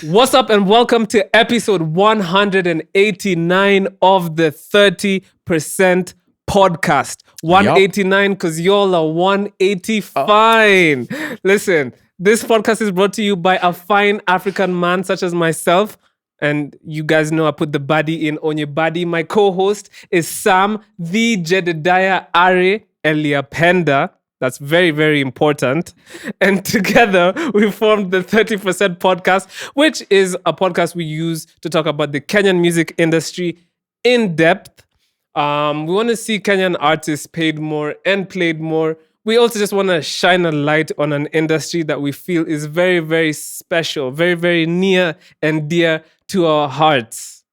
What's up and welcome to episode 189 of the 30% podcast. 189 because y'all are 180 fine. Listen, this podcast is brought to you by a fine African man such as myself. And you guys know I put the body in on your body. My co-host is Sam, the Jedediah Are Eliapenda. That's very, very important. And together we formed the 30% podcast, which is a podcast we use to talk about the Kenyan music industry in depth. We want to see Kenyan artists paid more and played more. We also just want to shine a light on an industry that we feel is very, very special, very, very near and dear to our hearts.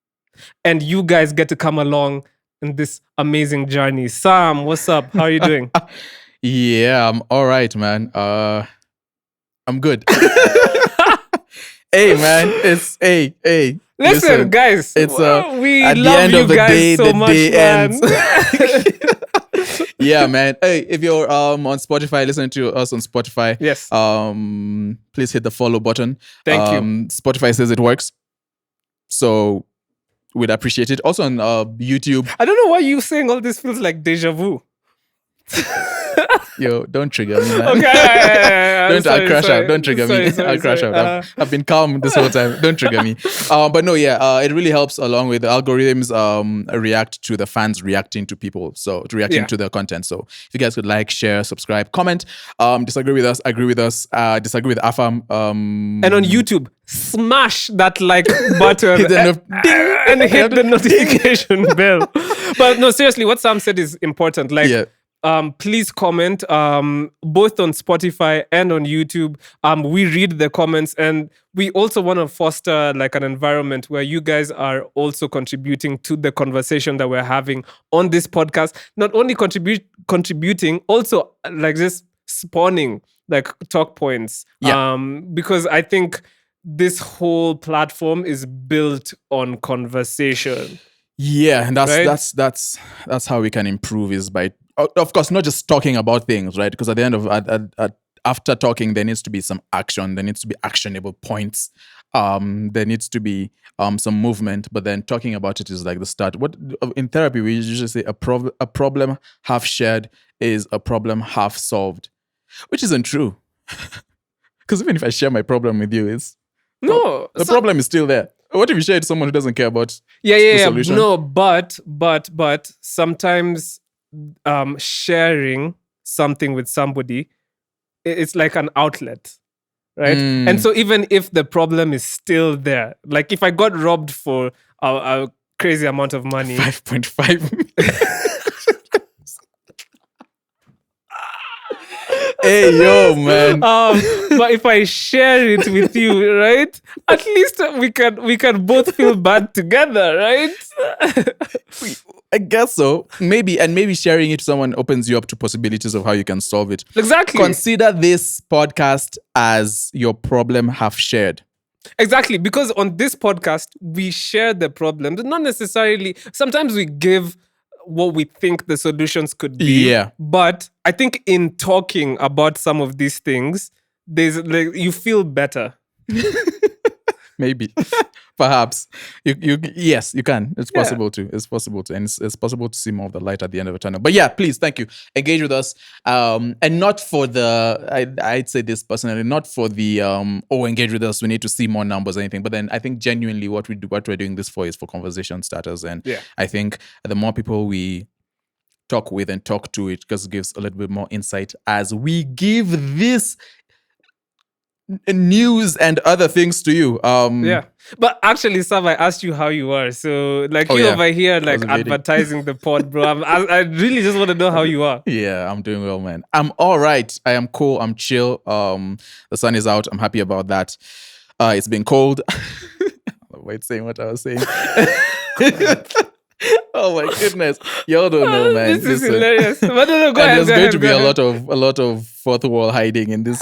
And you guys get to come along in this amazing journey. Sam, what's up? How are you doing? Yeah, I'm all right, man. I'm good. Hey, man, it's hey. Listen, guys, it's we at the love end you of the guys day, so the much, day man. ends. Yeah, man. Hey, if you're on Spotify, listening to us on Spotify, Yes. Please hit the follow button. Thank you. Spotify says it works, so we'd appreciate it. Also on YouTube. I don't know why you saying all this feels like deja vu. Yo, don't trigger me, man. Okay, I'll crash out. Don't trigger me. Sorry, I'll crash out. I've been calm this whole time. Don't trigger me. But no, yeah, it really helps along with the algorithms react to the fans reacting to people. So reacting to the content. So if you guys could like, share, subscribe, comment, disagree with us, agree with us, disagree with Afam. And on YouTube, smash that like button Hit the and hit the notification bell. But no, seriously, what Sam said is important. Like, Yeah. Please comment both on Spotify and on YouTube. We read the comments, and we also want to foster like an environment where you guys are also contributing to the conversation that we're having on this podcast. Not only contributing, also like just spawning like talk points. Yeah. Because I think this whole platform is built on conversation. Yeah, and Right? that's how we can improve is by, of course, not just talking about things, right? Because at the end of after talking, there needs to be some action. There needs to be actionable points. There needs to be some movement. But then talking about it is like the start. What in therapy we usually say a problem half shared is a problem half solved, which isn't true. Because even if I share my problem with you, the problem is still there. What if you share it to someone who doesn't care about the solution? No, but sometimes sharing something with somebody, it's like an outlet, right? And so even if the problem is still there, like if I got robbed for a crazy amount of money, 5.5. Hey, yo, man. but if I share it with you, right? At least we can both feel bad together, right? I guess so. Maybe sharing it to someone opens you up to possibilities of how you can solve it. Exactly. Consider this podcast as your problem half shared. Exactly, because on this podcast, we share the problems. Not necessarily, sometimes we give what we think the solutions could be. Yeah. But I think in talking about some of these things, there's like you feel better. Maybe. Perhaps. Yes, you can. It's possible to. It's possible to. And it's possible to see more of the light at the end of the tunnel. But yeah, please, thank you. Engage with us. And not for the, I'd say this personally, not for the, engage with us, we need to see more numbers or anything. But then I think genuinely what we're doing this for is for conversation starters. And I think the more people we talk with and talk to, it just gives a little bit more insight as we give this news and other things to you. But actually, Sam, I asked you how you are. So like over here, like advertising the pod, bro. I really just want to know how you are. Yeah, I'm doing well, man. I'm all right. I am cool. I'm chill. The sun is out. I'm happy about that. It's been cold. Wait, saying what I was saying. Oh my goodness, y'all don't know, man. This is hilarious. But no, go ahead. There's going to be a lot of fourth wall hiding in this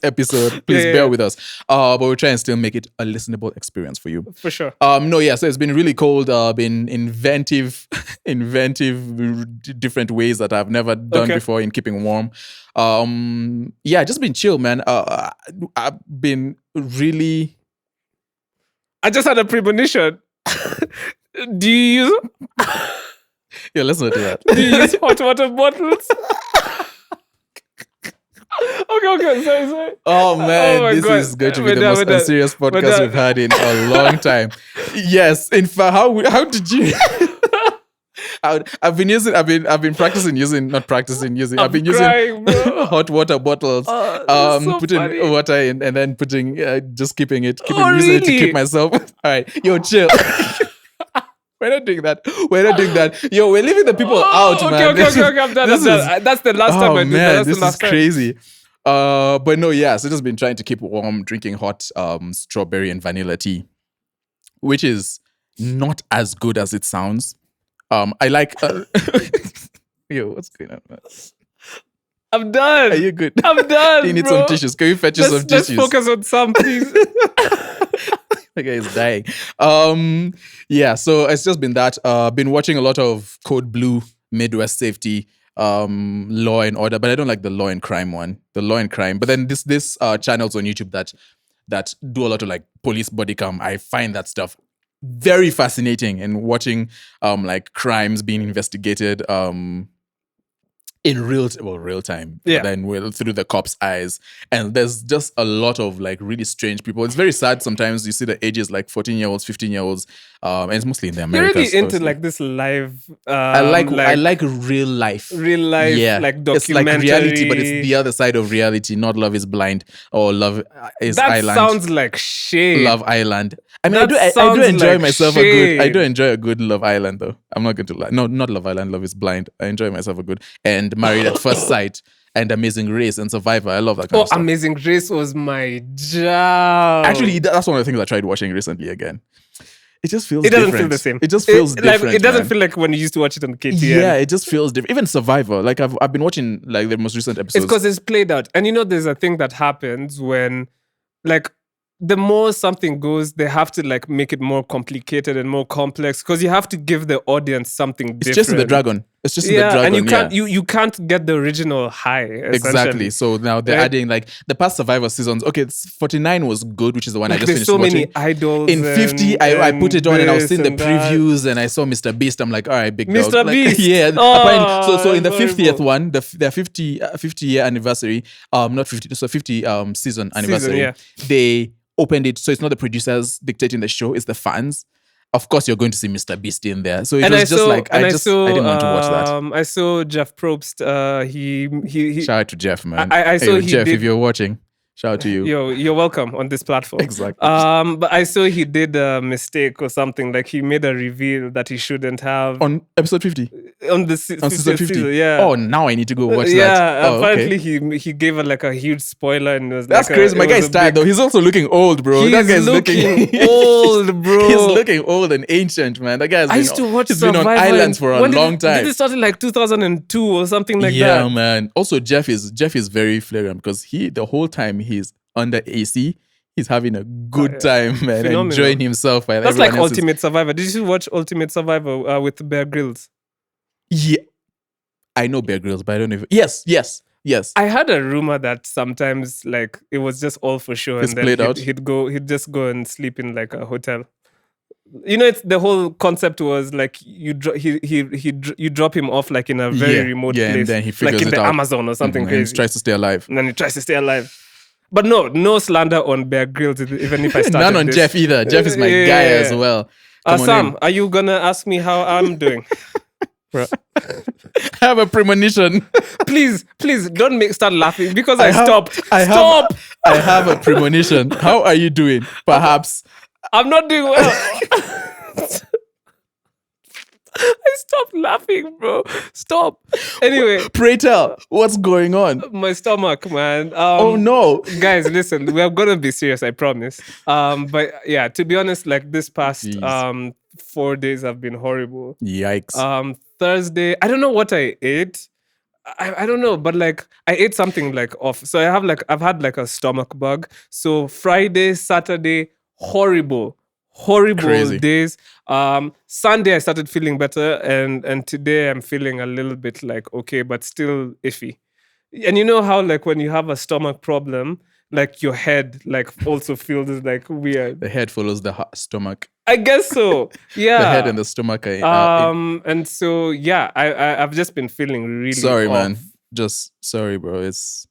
episode. Please bear with us. But we'll try and still make it a listenable experience for you. For sure. So it's been really cold. Been inventive, different ways that I've never done before in keeping warm. Just been chill, man. I've been really I just had a premonition. Do you use Yeah, let's not do that. do you use hot water bottles? Okay, sorry. Oh man, Oh my this God. is going to be We're the done, most we're done. unserious We're podcast done. we've had in a long time. Yes, in fact, how did you? I've been practicing using, not practicing using. I've been crying, using bro. hot water bottles. This is so Putting funny. water in and then putting, just keeping it, using really? it to keep myself. All right, yo, chill. We're not doing that. Yo, we're leaving the people out, man. Okay. I'm done. That's the last time I did that. Man, That's this the last is time. crazy. But no, yeah. So just been trying to keep warm, drinking hot strawberry and vanilla tea, which is not as good as it sounds. I like. Yo, what's going on, man? I'm done. Are you good? I'm done. You need bro. some tissues. Can you fetch you some Let's tissues? focus on some, please. The guy is dying. Yeah, so it's just been that. Been watching a lot of Code Blue, Midwest Safety, Law and Order, but I don't like the Law and Crime one. The Law and Crime. But then this channels on YouTube that do a lot of like police body cam. I find that stuff very fascinating, and watching like crimes being investigated in real time, Yeah. then through the cops' eyes. And there's just a lot of like really strange people. It's very sad sometimes. You see the ages like 14-year-olds, 15-year-olds, and it's mostly in the You're Americas. really into obviously. like this live. I like real life. real life, Yeah, like it's like documentary. reality, but it's the other side of reality. Not Love is Blind or Love is That Island. sounds like shit. Love Island. I mean, I That do sounds enjoy like myself shit. I do enjoy a good Love Island though. I'm not going to lie. No, not Love Island. Love is Blind. I enjoy myself a good and Married at First Sight and Amazing Race and Survivor. I love that kind of stuff. Amazing Grace was my job. Actually, that's one of the things I tried watching recently again. It just feels it doesn't different. feel the same. It just feels like, different. it doesn't man. feel like when you used to watch it on KTN. Yeah, it just feels different. Even Survivor, like I've been watching like the most recent episodes. It's because it's played out. And you know, there's a thing that happens when, like, the more something goes, they have to like make it more complicated and more complex because you have to give the audience something different. It's just in the dragon. It's just in the dragon. And you can't get the original high. Exactly. So now they're adding like the past Survivor seasons. Okay, 49 was good, which is the one I just There's finished so watching. many idols. In 50, I put it on and I was seeing the this and that. previews and I saw Mr. Beast. I'm like, all right, big Mr. dog. Like, Beast. yeah. Oh, apparently, so in the horrible. 50th one, their 50 year anniversary, not 50, so 50 season anniversary, yeah. they opened it. So it's not the producers dictating the show, it's the fans. Of course, you're going to see Mr. Beast in there. So it was just like, I didn't want to watch that. I saw Jeff Probst. He Shout out to Jeff, man. I saw Hey, he Jeff, did- if you're watching, shout out to you. Yo, you're welcome on this platform. Exactly. But I saw he did a mistake or something. Like he made a reveal that he shouldn't have On episode 50? on the se- On season 50th 50? season, yeah. Oh, now I need to go watch that. Yeah, Oh, apparently okay. he gave a, like a huge spoiler and it was That's like crazy. My it was guy's a tired big- though. He's also looking old, bro. That He's guy's looking old, bro. He's looking old and ancient, man. That guy's I used to watch he's been on Survivor islands for a when long Did time. it started like 2002 or something like Yeah, that? man. Also, Jeff is very flagrant because the whole time he's under AC, he's having a good time, man, Phenomenal. enjoying himself. While That's like everyone else is- Ultimate Survivor. Did you watch Ultimate Survivor with Bear Grylls? Yeah, I know Bear Grylls, but I don't know. Yes. I had a rumor that sometimes like it was just all for show, It's and then played out? he'd just go and sleep in like a hotel. You know, it's the whole concept was like you drop him off like in a very remote and place, then he figures like in it the out. Amazon or something Mhm, and he crazy, tries to stay alive. and then he tries to stay alive. But no slander on Bear Grylls, even if I started None on this. Jeff either. Jeff is my Yeah. guy as well. Come on Sam, in. are you gonna ask me how I'm doing? I have a premonition. Please don't start laughing because I I have- stopped. I have- Stop! I have a premonition. How are you doing? Perhaps. I'm not doing well. I stopped laughing, bro. Stop. Anyway, Pray tell, what's going on? my stomach, man. Oh no. Guys, listen, we're gonna be serious, I promise. But yeah, to be honest, like this past Jeez. 4 days have been horrible. Yikes. Thursday, I don't know what I ate. I don't know, but like I ate something like off. So I've had like a stomach bug. So Friday, Saturday, horrible Crazy. days. Sunday I started feeling better, and today I'm feeling a little bit like okay, but still iffy. And you know how like when you have a stomach problem, like your head like also feels like weird. The head follows the stomach. I guess so. Yeah. The head and the stomach are and so yeah, I've just been feeling really sorry, off. man. Just sorry, bro. That's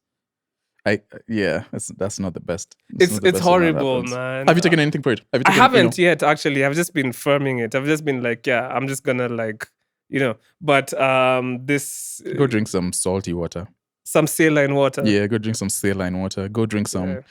not the best. It's horrible, man. Have you taken anything for it? I haven't yet, actually. I've just been firming it. I've just been like, yeah, I'm just gonna like, but this go drink some salty water. Some saline water. Yeah, go drink some saline water. Go drink some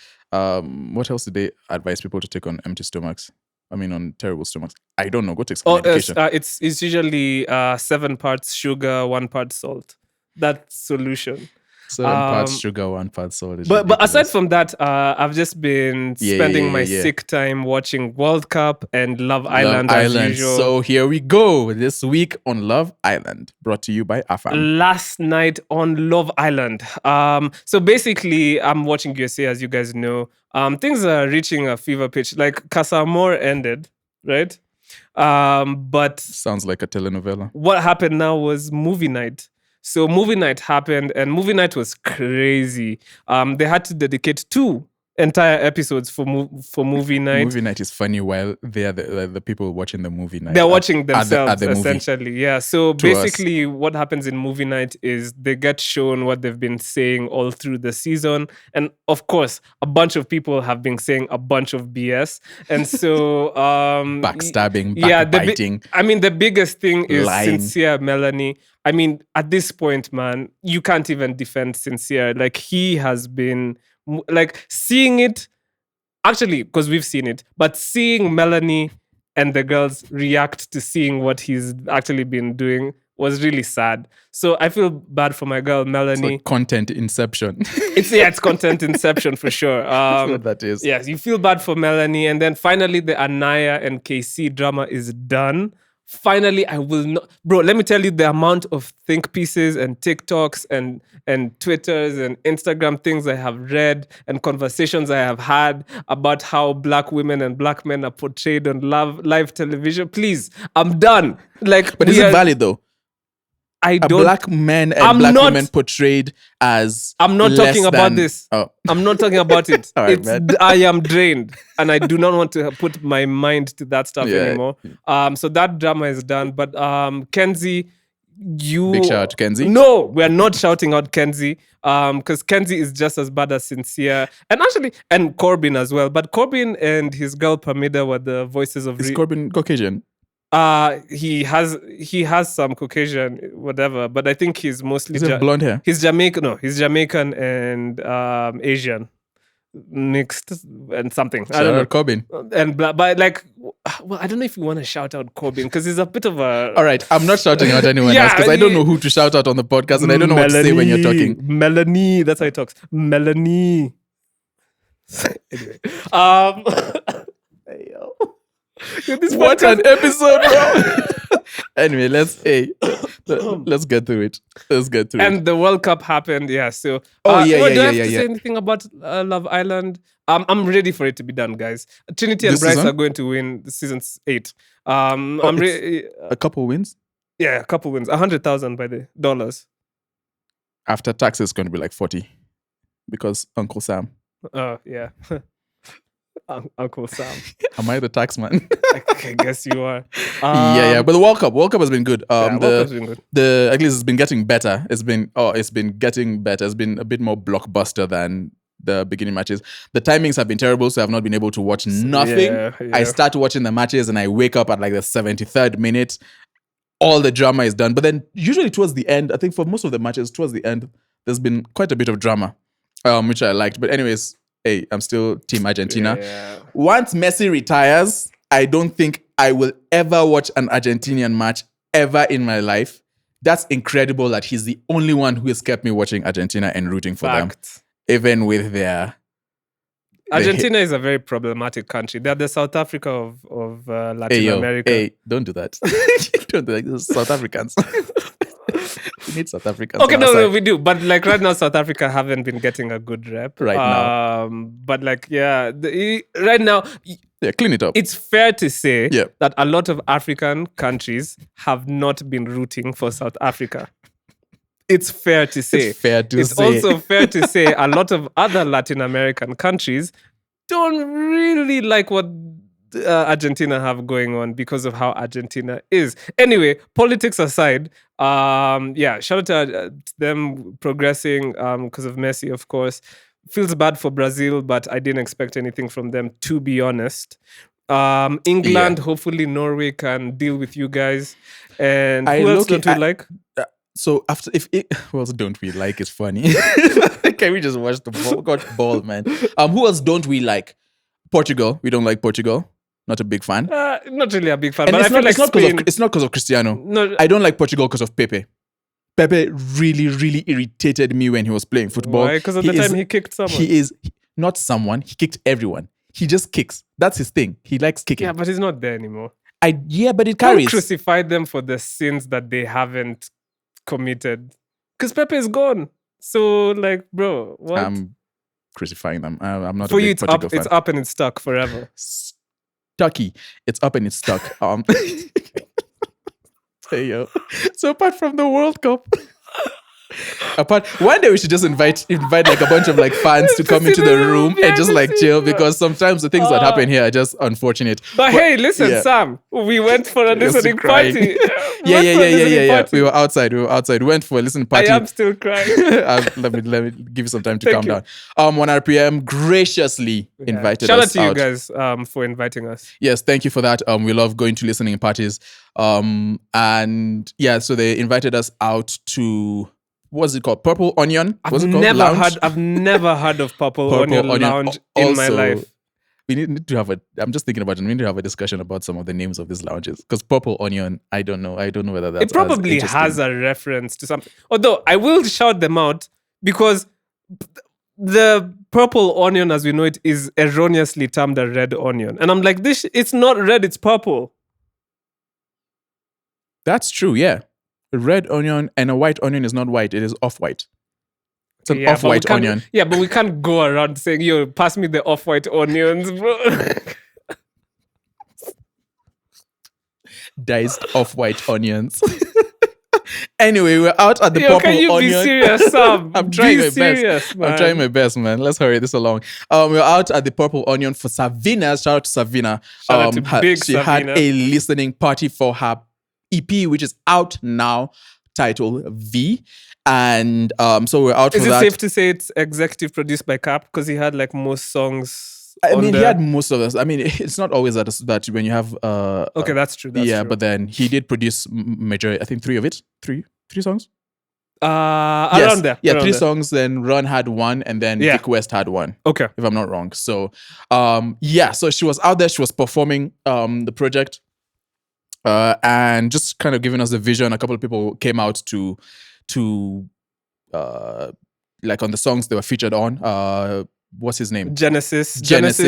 what else did they advise people to take on empty stomachs? I mean, on terrible stomachs. I don't know. Go take some medication. It's usually 7 parts sugar, 1 part salt. That solution. 7 parts sugar, 1 part salt. But aside from that, I've just been spending my sick time watching World Cup and Love Island as usual. So here we go. This week on Love Island, brought to you by Afam. Last night on Love Island. So basically, I'm watching USA, as you guys know. Things are reaching a fever pitch. Like Casa Amor ended, right? But sounds like a telenovela. What happened now was movie night. So movie night happened, and movie night was crazy. They had to dedicate 2 entire episodes for movie night. Movie night is funny while they are the people watching the movie night. They're watching themselves, at the essentially. movie. Yeah. So basically, what happens in movie night is they get shown what they've been saying all through the season, and of course, a bunch of people have been saying a bunch of BS, and so backstabbing, backbiting. The biggest thing is lying. Sincere Melanie. I mean, at this point, man, you can't even defend Sincere. Like, he has been, like, seeing it, actually, because we've seen it, but seeing Melanie and the girls react to seeing what he's actually been doing was really sad. So I feel bad for my girl, Melanie. So content inception. It's content inception for sure. That's what that is. Yes, you feel bad for Melanie. And then finally, the Anaya and KC drama is done. Finally, I will not... Bro, let me tell you the amount of think pieces and TikToks and Twitters and Instagram things I have read and conversations I have had about how black women and black men are portrayed on live television. Please, I'm done. Like, but is it valid though? Black men and black women portrayed as I'm not talking about this. Oh. I'm not talking about it. Right, I am drained, and I do not want to put my mind to that stuff anymore. So that drama is done. But Kenzie, big shout out to Kenzie. No, we are not shouting out Kenzie. Because Kenzie is just as bad as Sincere, and Corbin as well. But Corbin and his girl Pamida were the voices of. Is Corbin Caucasian? He has some Caucasian, whatever, but I think he's mostly blonde hair. He's Jamaican. No, he's Jamaican and Asian mixed and something. I don't know. Corbin. But like, well, I don't know if you want to shout out Corbin because he's a bit of a. All right, I'm not shouting out anyone else because I don't know who to shout out on the podcast and I don't know what to say when you're talking. Melanie, that's how he talks. Melanie. Anyway, hey, yo. What an episode, bro. Anyway, let's get through it. And the World Cup happened, yeah. So do I have to say anything about Love Island? I'm ready for it to be done, guys. Trinity and Bryce are going to win the season's 8. A couple wins? Yeah, a couple wins. 100,000 by the dollars. After tax, it's going to be like 40 because Uncle Sam. Oh, yeah. Uncle Sam. Am I the tax man? I guess you are. But the World Cup has been good. World Cup's been good. At least it's been getting better. It's been getting better. It's been a bit more blockbuster than the beginning matches. The timings have been terrible, so I've not been able to watch nothing. Yeah. I start watching the matches and I wake up at like the 73rd minute. All the drama is done. But then usually towards the end, I think for most of the matches, towards the end, there's been quite a bit of drama, which I liked. But anyways, hey, I'm still Team Argentina. Yeah. Once Messi retires, I don't think I will ever watch an Argentinian match ever in my life. That's incredible that he's the only one who has kept me watching Argentina and rooting for them. Even with their... Argentina is a very problematic country. They're the South Africa of Latin America. Hey, don't do that. Don't do that. This is South Africans. We need South Africans. Okay, no, we do. But like right now, South Africa haven't been getting a good rep. Right now. But like, yeah, right now... Yeah, clean it up. It's fair to say that a lot of African countries have not been rooting for South Africa. it's fair to say. It's fair to It's say. also fair to say a lot of other Latin American countries don't really like what Argentina have going on because of how Argentina is. Anyway, politics aside, shout out to them progressing because of Messi, of course. Feels bad for Brazil, but I didn't expect anything from them, to be honest. England, hopefully Norway can deal with you guys. And who else don't we like? So after who else don't we like is funny. Can we just watch the ball? God, ball, man. Who else don't we like? Portugal. We don't like Portugal. Not a big fan. Not really a big fan. And but I feel like it's not because of Cristiano. No, I don't like Portugal because of Pepe. Pepe really, really irritated me when he was playing football. Why? Because of the time he kicked someone. He is not someone. He kicked everyone. He just kicks. That's his thing. He likes kicking. Yeah, but he's not there anymore. But it carries. Don't crucify them for the sins that they haven't committed. Because Pepe is gone. So, like, bro, what? I'm crucifying them. I'm not for a big you, it's Portugal up. fan. It's up and it's stuck forever. Stucky. It's up and it's stuck. Hey, yo. So apart from the World Cup, one day we should just invite like a bunch of like fans to come into the room and just like chill, because sometimes the things that happen here are just unfortunate. But hey, listen, Sam, we went for a listening party. Yeah. We were outside. We went for a listening party. I am still crying. Let me give you some time to calm down. 1 RPM graciously invited Shout us out to you guys for inviting us. Yes, thank you for that. We love going to listening parties. And yeah, so they invited us out to, what's it called? Purple Onion? I've never heard of Purple Onion Lounge in my life. We need to have I'm just thinking about it. We need to have a discussion about some of the names of these lounges. Because Purple Onion, I don't know whether that's it probably has a reference to something. Although I will shout them out because the Purple Onion, as we know it, is erroneously termed a red onion. And I'm like, it's not red, it's purple. That's true, yeah. A red onion and a white onion is not white, it is off-white. It's an off-white onion. Yeah, but we can't go around saying, yo, pass me the off-white onions, bro. Diced off-white onions. Anyway, we're out at the Purple Onion. Can you be serious, Sam? I'm trying my best, man. Let's hurry this along. We're out at the Purple Onion for Savinnah. Shout out to Savinnah. She had a listening party for her EP, which is out now, titled V. And so we're out for that. Is it safe to say it's executive produced by KAP? Because he had like most songs. He had most of us. I mean, it's not always that when you have. Okay, that's true. That's true. But then he did produce majority. I think 3 of it. Three songs. Around there. Yeah, 3 songs. Then Ron had 1, and then Vic West had 1. Okay, if I'm not wrong. So, so she was out there. She was performing the project, and just kind of giving us a vision. A couple of people came out to like on the songs they were featured on. What's his name? Genesis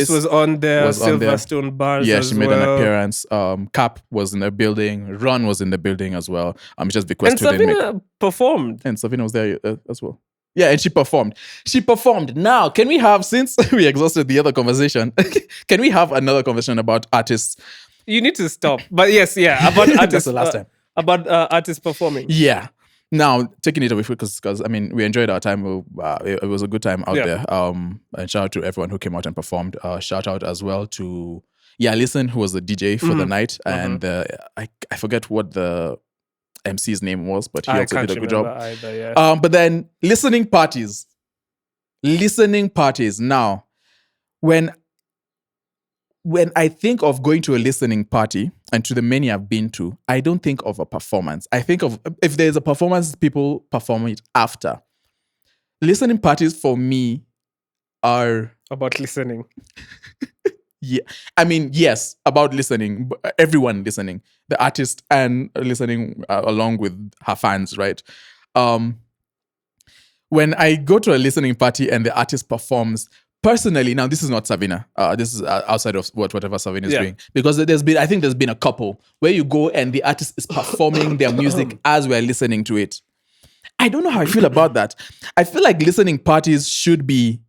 was on there. Silverstone Bars. Yeah, she made an appearance. KAP was in the building. Ron was in the building as well. Just because and Savinnah performed. And Savinnah was there as well. Yeah, and she performed. Now, can we have, since we exhausted the other conversation, can we have another conversation about artists? You need to stop. But yes, about artists. That's the last time. About artists performing. Yeah. Now, taking it away, because I mean, we enjoyed our time. It was a good time out there. And shout out to everyone who came out and performed. Shout out as well to Listen, who was the DJ for the night. And I forget what the MC's name was, but he also did a good job. Either, but then listening parties. Now, when I think of going to a listening party, and to the many I've been to, I don't think of a performance. I think of, if there's a performance, people perform it after. Listening parties for me are about listening. Yeah, I mean, yes, about listening. Everyone listening, the artist and listening along with her fans, right? When I go to a listening party and the artist performs, personally, now this is not Savinnah. This is outside of whatever Savinnah is doing, because I think there's been a couple where you go and the artist is performing their music as we're listening to it. I don't know how I feel about that. I feel like listening parties should be,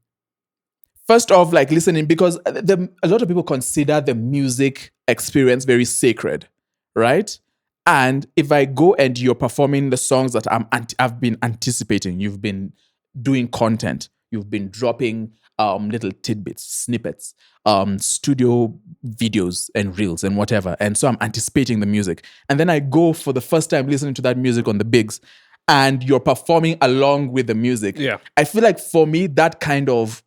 first off, like listening, because a lot of people consider the music experience very sacred, right? And if I go and you're performing the songs that I've been anticipating, you've been doing content, you've been dropping little tidbits, snippets, studio videos and reels and whatever. And so I'm anticipating the music. And then I go for the first time listening to that music on the bigs, and you're performing along with the music. Yeah. I feel like for me, that kind of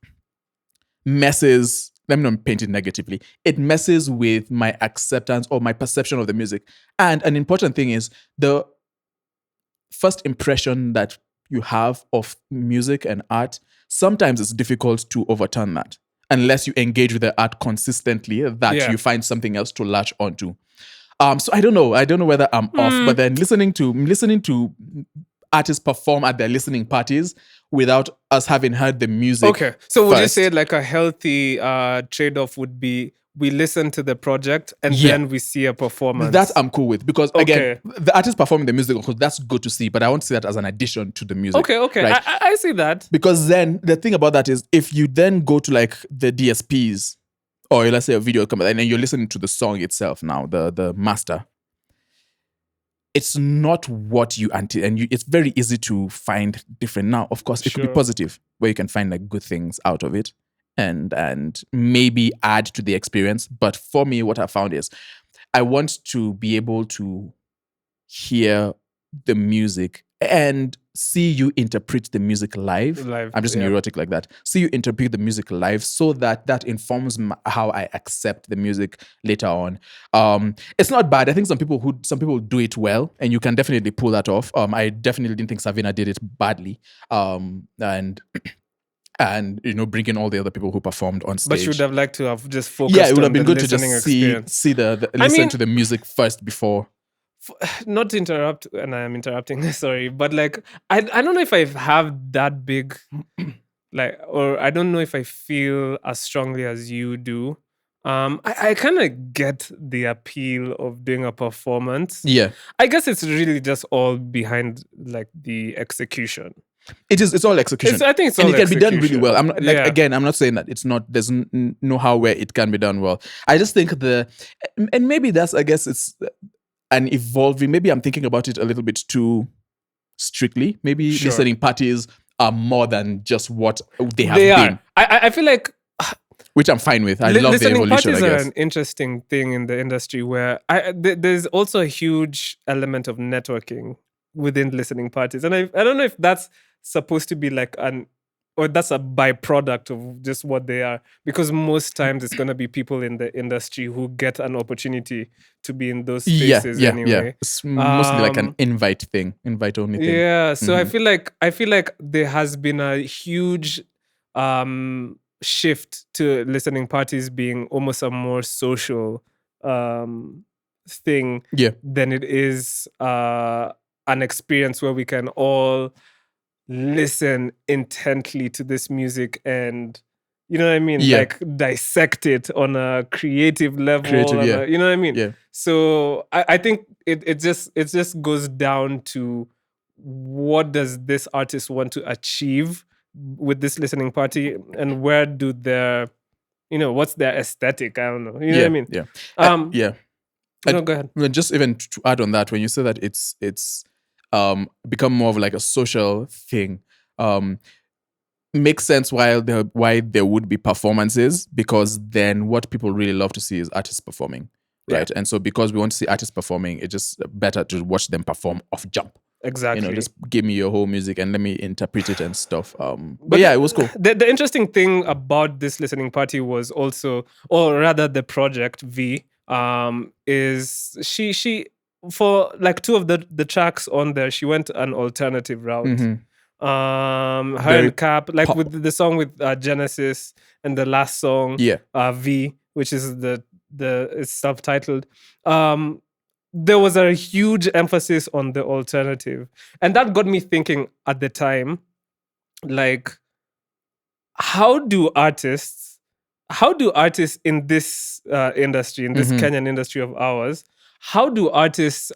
messes, let me not paint it negatively, it messes with my acceptance or my perception of the music. And an important thing is the first impression that you have of music and art, sometimes it's difficult to overturn that unless you engage with the art consistently, that you find something else to latch onto. So I don't know whether I'm off, but then listening to artists perform at their listening parties without us having heard the music. Okay, so would you first. say like a healthy trade-off would be we listen to the project and then we see a performance? That I'm cool with, because again, the artist performing the music, of course, that's good to see, but I want to see that as an addition to the music. Okay, right? I see that. Because then the thing about that is, if you then go to like the DSPs, or let's say a video company, and then you're listening to the song itself now, the master, it's not what you and it's very easy to find different. Now, of course, it could be positive, where you can find like good things out of it and maybe add to the experience. But for me, what I found is I want to be able to hear the music and see you interpret the music live. I'm just neurotic like that. See you interpret the music live, so that informs how I accept the music later on. It's not bad. I think some people do it well, and you can definitely pull that off. I definitely didn't think Savinnah did it badly. And bringing all the other people who performed on stage. But you would have liked to have just focused. Yeah, it would have been good to just experience. see listen to the music first before. Not to interrupt, and I am interrupting, sorry, but like I don't know if I have that big or I don't know if I feel as strongly as you do. I kind of get the appeal of doing a performance. Yeah, I guess it's really just all behind like the execution. It's all execution. I think it's all execution. And it can be done really well. I'm not, again, I'm not saying that it's not. There's no how where it can be done well. I just think and maybe that's, I guess it's an evolving. Maybe I'm thinking about it a little bit too strictly. Maybe listening parties are more than just what they have been. I feel like, which I'm fine with. I love the evolution. Listening parties I guess are an interesting thing in the industry where there's also a huge element of networking within listening parties, and I don't know if that's supposed to be like or that's a byproduct of just what they are, because most times it's going to be people in the industry who get an opportunity to be in those spaces anyway. Yeah. It's mostly like an invite only thing. Yeah, so I feel like there has been a huge shift to listening parties being almost a more social thing than it is an experience where we can all listen intently to this music and, you know what I mean, like dissect it on a creative level. You know what I mean? Yeah. So I think it just goes down to, what does this artist want to achieve with this listening party, and where do their, what's their aesthetic? I don't know. You know what I mean? Yeah. No, go ahead. Just even to add on that, when you say that it's become more of like a social thing, makes sense why there would be performances, because then what people really love to see is artists performing, right? And so because we want to see artists performing, it's just better to watch them perform off jump. Exactly. Just give me your whole music and let me interpret it and stuff. But yeah, it was cool. The interesting thing about this listening party was also, or rather the project V, is she for like two of the tracks on there, she went an alternative route. Mm-hmm. Her Very and Cap, like with the song with Genesis, and the last song, V, which is it's self-titled. There was a huge emphasis on the alternative, and that got me thinking at the time, like, how do artists in this industry, in this Kenyan industry of ours, how do artists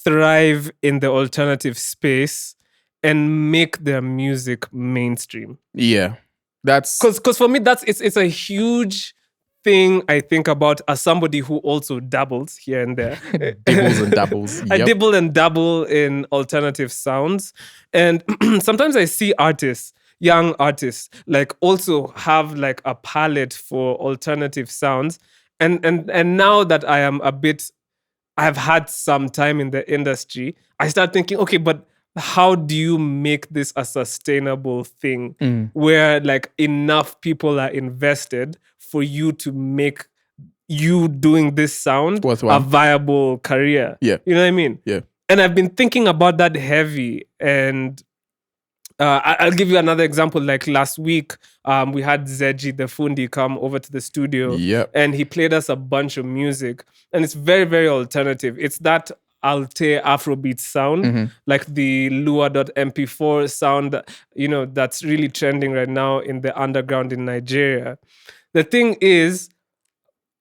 thrive in the alternative space and make their music mainstream? Yeah, that's because for me, it's a huge thing I think about as somebody who also dabbles here and there. Dibbles and dabbles. I Yep. dibble and dabble in alternative sounds. And sometimes I see artists, young artists, like also have like a palette for alternative sounds. And now that I've had some time in the industry, I start thinking, okay, but how do you make this a sustainable thing where like enough people are invested for you to make you doing this sound Worthwhile. a viable career? Yeah. You know what I mean? Yeah. And I've been thinking about that heavy. And I'll give you another example. Like last week, we had Zeji the Fundi come over to the studio, Yep. and he played us a bunch of music, and it's very, very alternative. It's that Alte Afrobeat sound, like the Lua.mp4 sound, that's really trending right now in the underground in Nigeria. The thing is,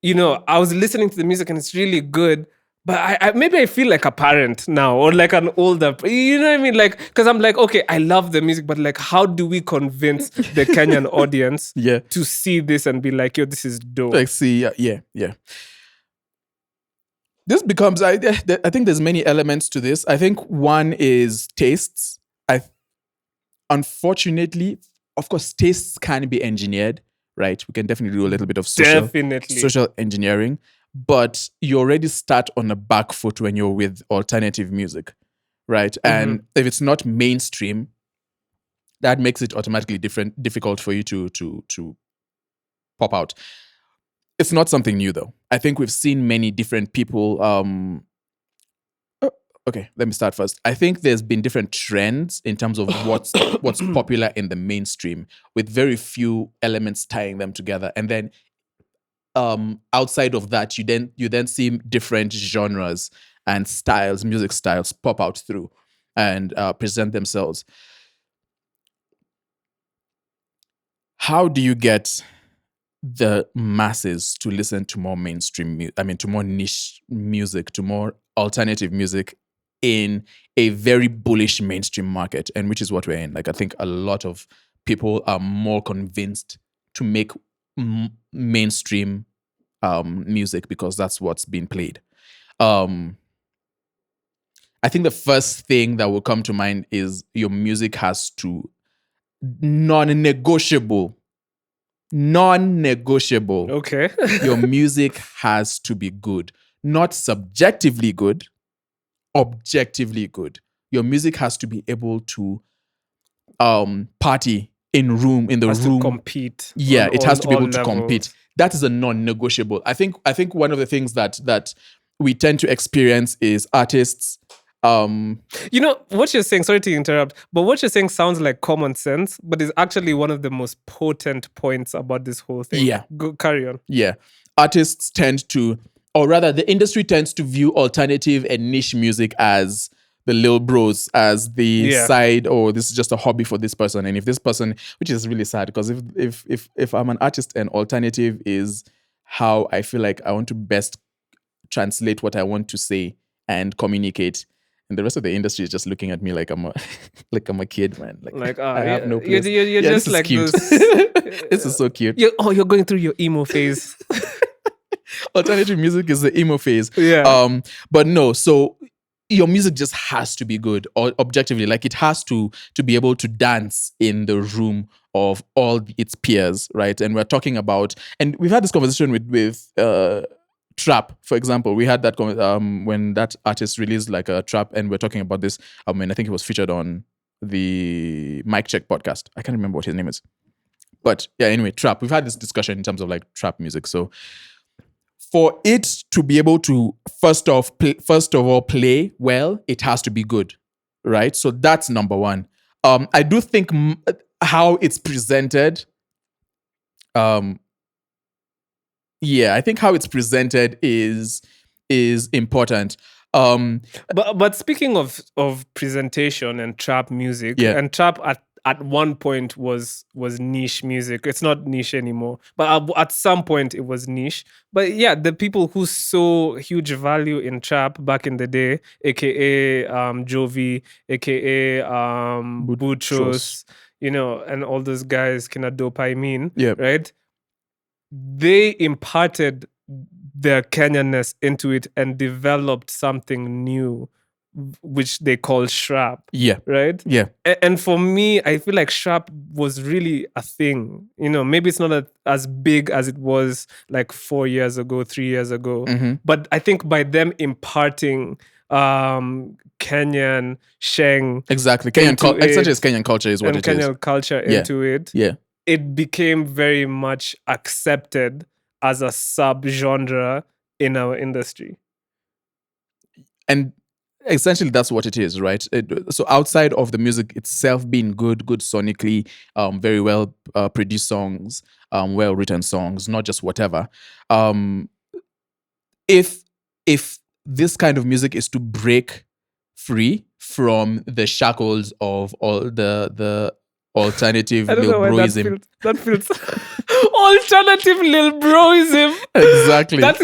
I was listening to the music and it's really good. But maybe I feel like a parent now, or like an older, you know what I mean? Like, because I'm like, okay, I love the music, but like, how do we convince the Kenyan audience to see this and be like, yo, this is dope? Like, see, yeah. This becomes, I think there's many elements to this. I think one is tastes. Unfortunately, of course, tastes can be engineered, right? We can definitely do a little bit of social engineering. But you already start on a back foot when you're with alternative music, right? And if it's not mainstream, that makes it automatically difficult for you to pop out. It's not something new, though. I think we've seen many different people. Okay, let me start first. I think there's been different trends in terms of what's popular in the mainstream, with very few elements tying them together, and then outside of that, you then see different genres and styles, music styles, pop out through and present themselves. How do you get the masses to listen to more mainstream to more niche music, to more alternative music in a very bullish mainstream market, and which is what we're in? Like, I think a lot of people are more convinced to make mainstream music because that's what's being played. I think the first thing that will come to mind is your music has to non-negotiable. Okay. Your music has to be good, not subjectively good, objectively good. Your music has to be able to party in the room. To compete. Yeah, it has to be able to levels. compete. That is a non-negotiable. I think one of the things that we tend to experience is artists. What you're saying, sorry to interrupt, but what you're saying sounds like common sense, but is actually one of the most potent points about this whole thing. Yeah. Go, carry on. Yeah. Artists tend to, or rather the industry tends to view alternative and niche music as the lil bros, as the side, or this is just a hobby for this person. And if this person, which is really sad, because if I'm an artist and alternative is how I feel like I want to best translate what I want to say and communicate, and the rest of the industry is just looking at me like I'm a kid, man. Like I have no place. You're just this like cute. this. This is so cute. You're going through your emo phase. Alternative music is the emo phase. Yeah. But no, so your music just has to be good, or objectively, like it has to be able to dance in the room of all its peers, right? And we're talking about, and we've had this conversation with trap, for example. We had that when that artist released like a trap, and we're talking about this. And I think it was featured on the Mic Check podcast. I can't remember what his name is, but yeah. Anyway, trap. We've had this discussion in terms of like trap music. So for it to be able to first of all play well, it has to be good, right? So that's number one. I do think how it's presented. Yeah, I think how it's presented is important. But speaking of presentation and trap music, and trap at one point was niche music. It's not niche anymore, but at some point it was niche. But yeah, the people who saw huge value in trap back in the day, aka Jovi, aka Butchos, and all those guys, Kina Dopa, right? they imparted their Kenyanness into it and developed something new, which they call shrap. Yeah. Right? Yeah. And for me, I feel like shrap was really a thing. Maybe it's not as big as it was like 4 years ago, 3 years ago. But I think by them imparting Kenyan, Shang. Exactly. Essentially, it's Kenyan culture is what and it is. Kenyan culture into it. Yeah. It became very much accepted as a sub-genre in our industry. And essentially that's what it is, right? So outside of the music itself being good sonically, very well produced songs, well written songs, not just whatever. If this kind of music is to break free from the shackles of all the alternative Lil Broism. That feels alternative Lil Broism. Exactly. That's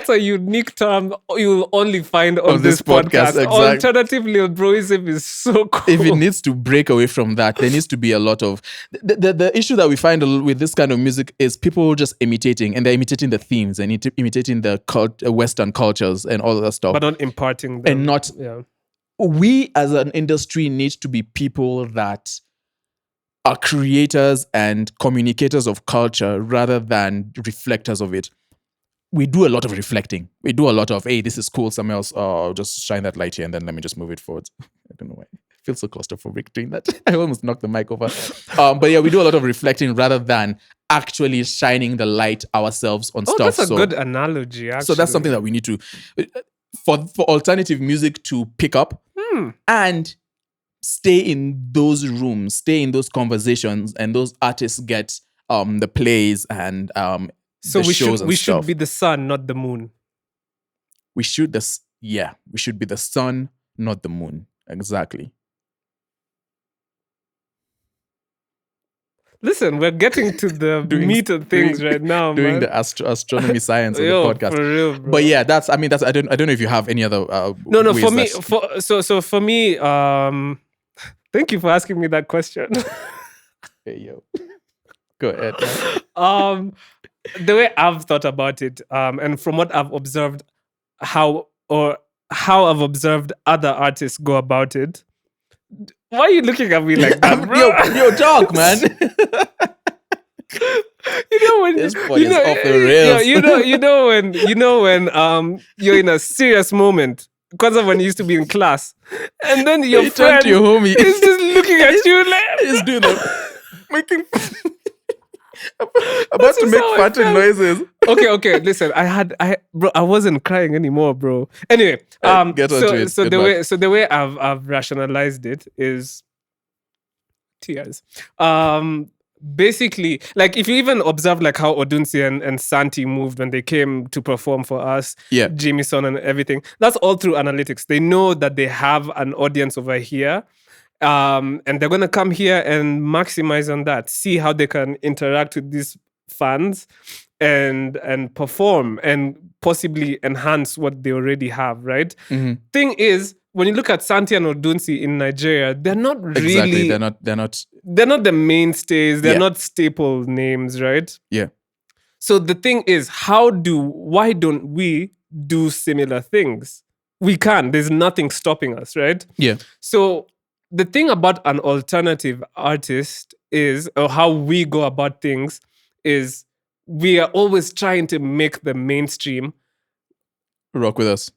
a unique term you'll only find on this podcast. Exactly. Alternative Lil Broism is so cool. If it needs to break away from that, there needs to be a lot of the issue that we find with this kind of music is people just imitating, and they're imitating the themes and imitating the Western cultures and all of that stuff, but not imparting them. And not. Yeah. We as an industry need to be people that are creators and communicators of culture rather than reflectors of it. We do a lot of reflecting. We do a lot of, hey, this is cool, somewhere else, I'll just shine that light here and then let me just move it forward. I don't know why. I feel so claustrophobic doing that. I almost knocked the mic over. But yeah, we do a lot of reflecting rather than actually shining the light ourselves on stuff. That's a good analogy, actually. So that's something that we need to... For alternative music to pick up and stay in those rooms, stay in those conversations, and those artists get the plays and so the shows we should be the sun, not the moon. We should be the sun, not the moon. Exactly. Listen, we're getting to the meat of things right now, doing man. the astronomy science of the podcast. For real, bro. But yeah, I don't know if you have any other No, for me, thank you for asking me that question. Hey yo. Go ahead. The way I've thought about it, and from what I've observed, how I've observed other artists go about it. Why are you looking at me like that, bro? Yo, talk, man. When this boy is off the rails. You know when you're in a serious moment. Because of when you used to be in class, and then your friend to your homie is just looking at you like he's doing that, making about to make farting noises. Okay. Listen, I wasn't crying anymore, bro. Anyway, get onto it. So the way I've rationalized it is tears. Basically, like if you even observe like how Odunsi and Santi moved when they came to perform for us, Jamison and everything, that's all through analytics. They know that they have an audience over here. And they're going to come here and maximize on that, see how they can interact with these fans and perform and possibly enhance what they already have, right? Mm-hmm. Thing is, when you look at Santi and Odunsi in Nigeria, they're not really... They're not the mainstays. They're not staple names, right? Yeah. So the thing is, why don't we do similar things? We can. There's nothing stopping us, right? Yeah. So... the thing about an alternative artist is, or how we go about things, is we are always trying to make the mainstream rock with us.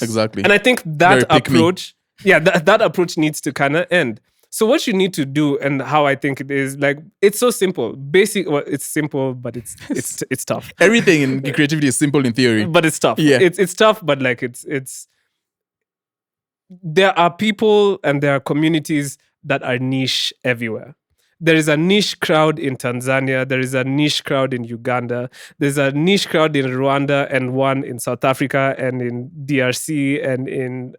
Exactly. And I think that approach, that approach needs to kind of end. So what you need to do, and how I think it is, like, it's so simple. It's simple, but it's tough. Everything in creativity is simple in theory, but it's tough. Yeah, it's tough, but like it's. There are people and there are communities that are niche everywhere. There is a niche crowd in Tanzania. There is a niche crowd in Uganda. There's a niche crowd in Rwanda and one in South Africa and in DRC and in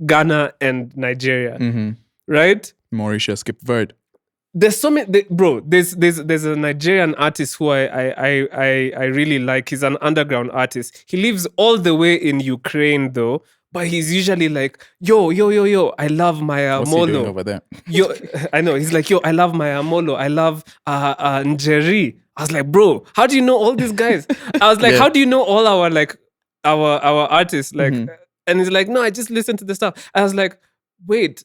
Ghana and Nigeria. Mm-hmm. Right? Mauritius, Cape Verde. There's so many, bro. There's a Nigerian artist who I really like. He's an underground artist. He lives all the way in Ukraine though. But he's usually like, yo, I love my Amolo. What's he doing over there? I know. He's like, yo, I love my Amolo. I love Njeri. I was like, bro, how do you know all these guys? I was like, how do you know all our our artists? Like, and he's like, no, I just listen to the stuff. I was like, wait.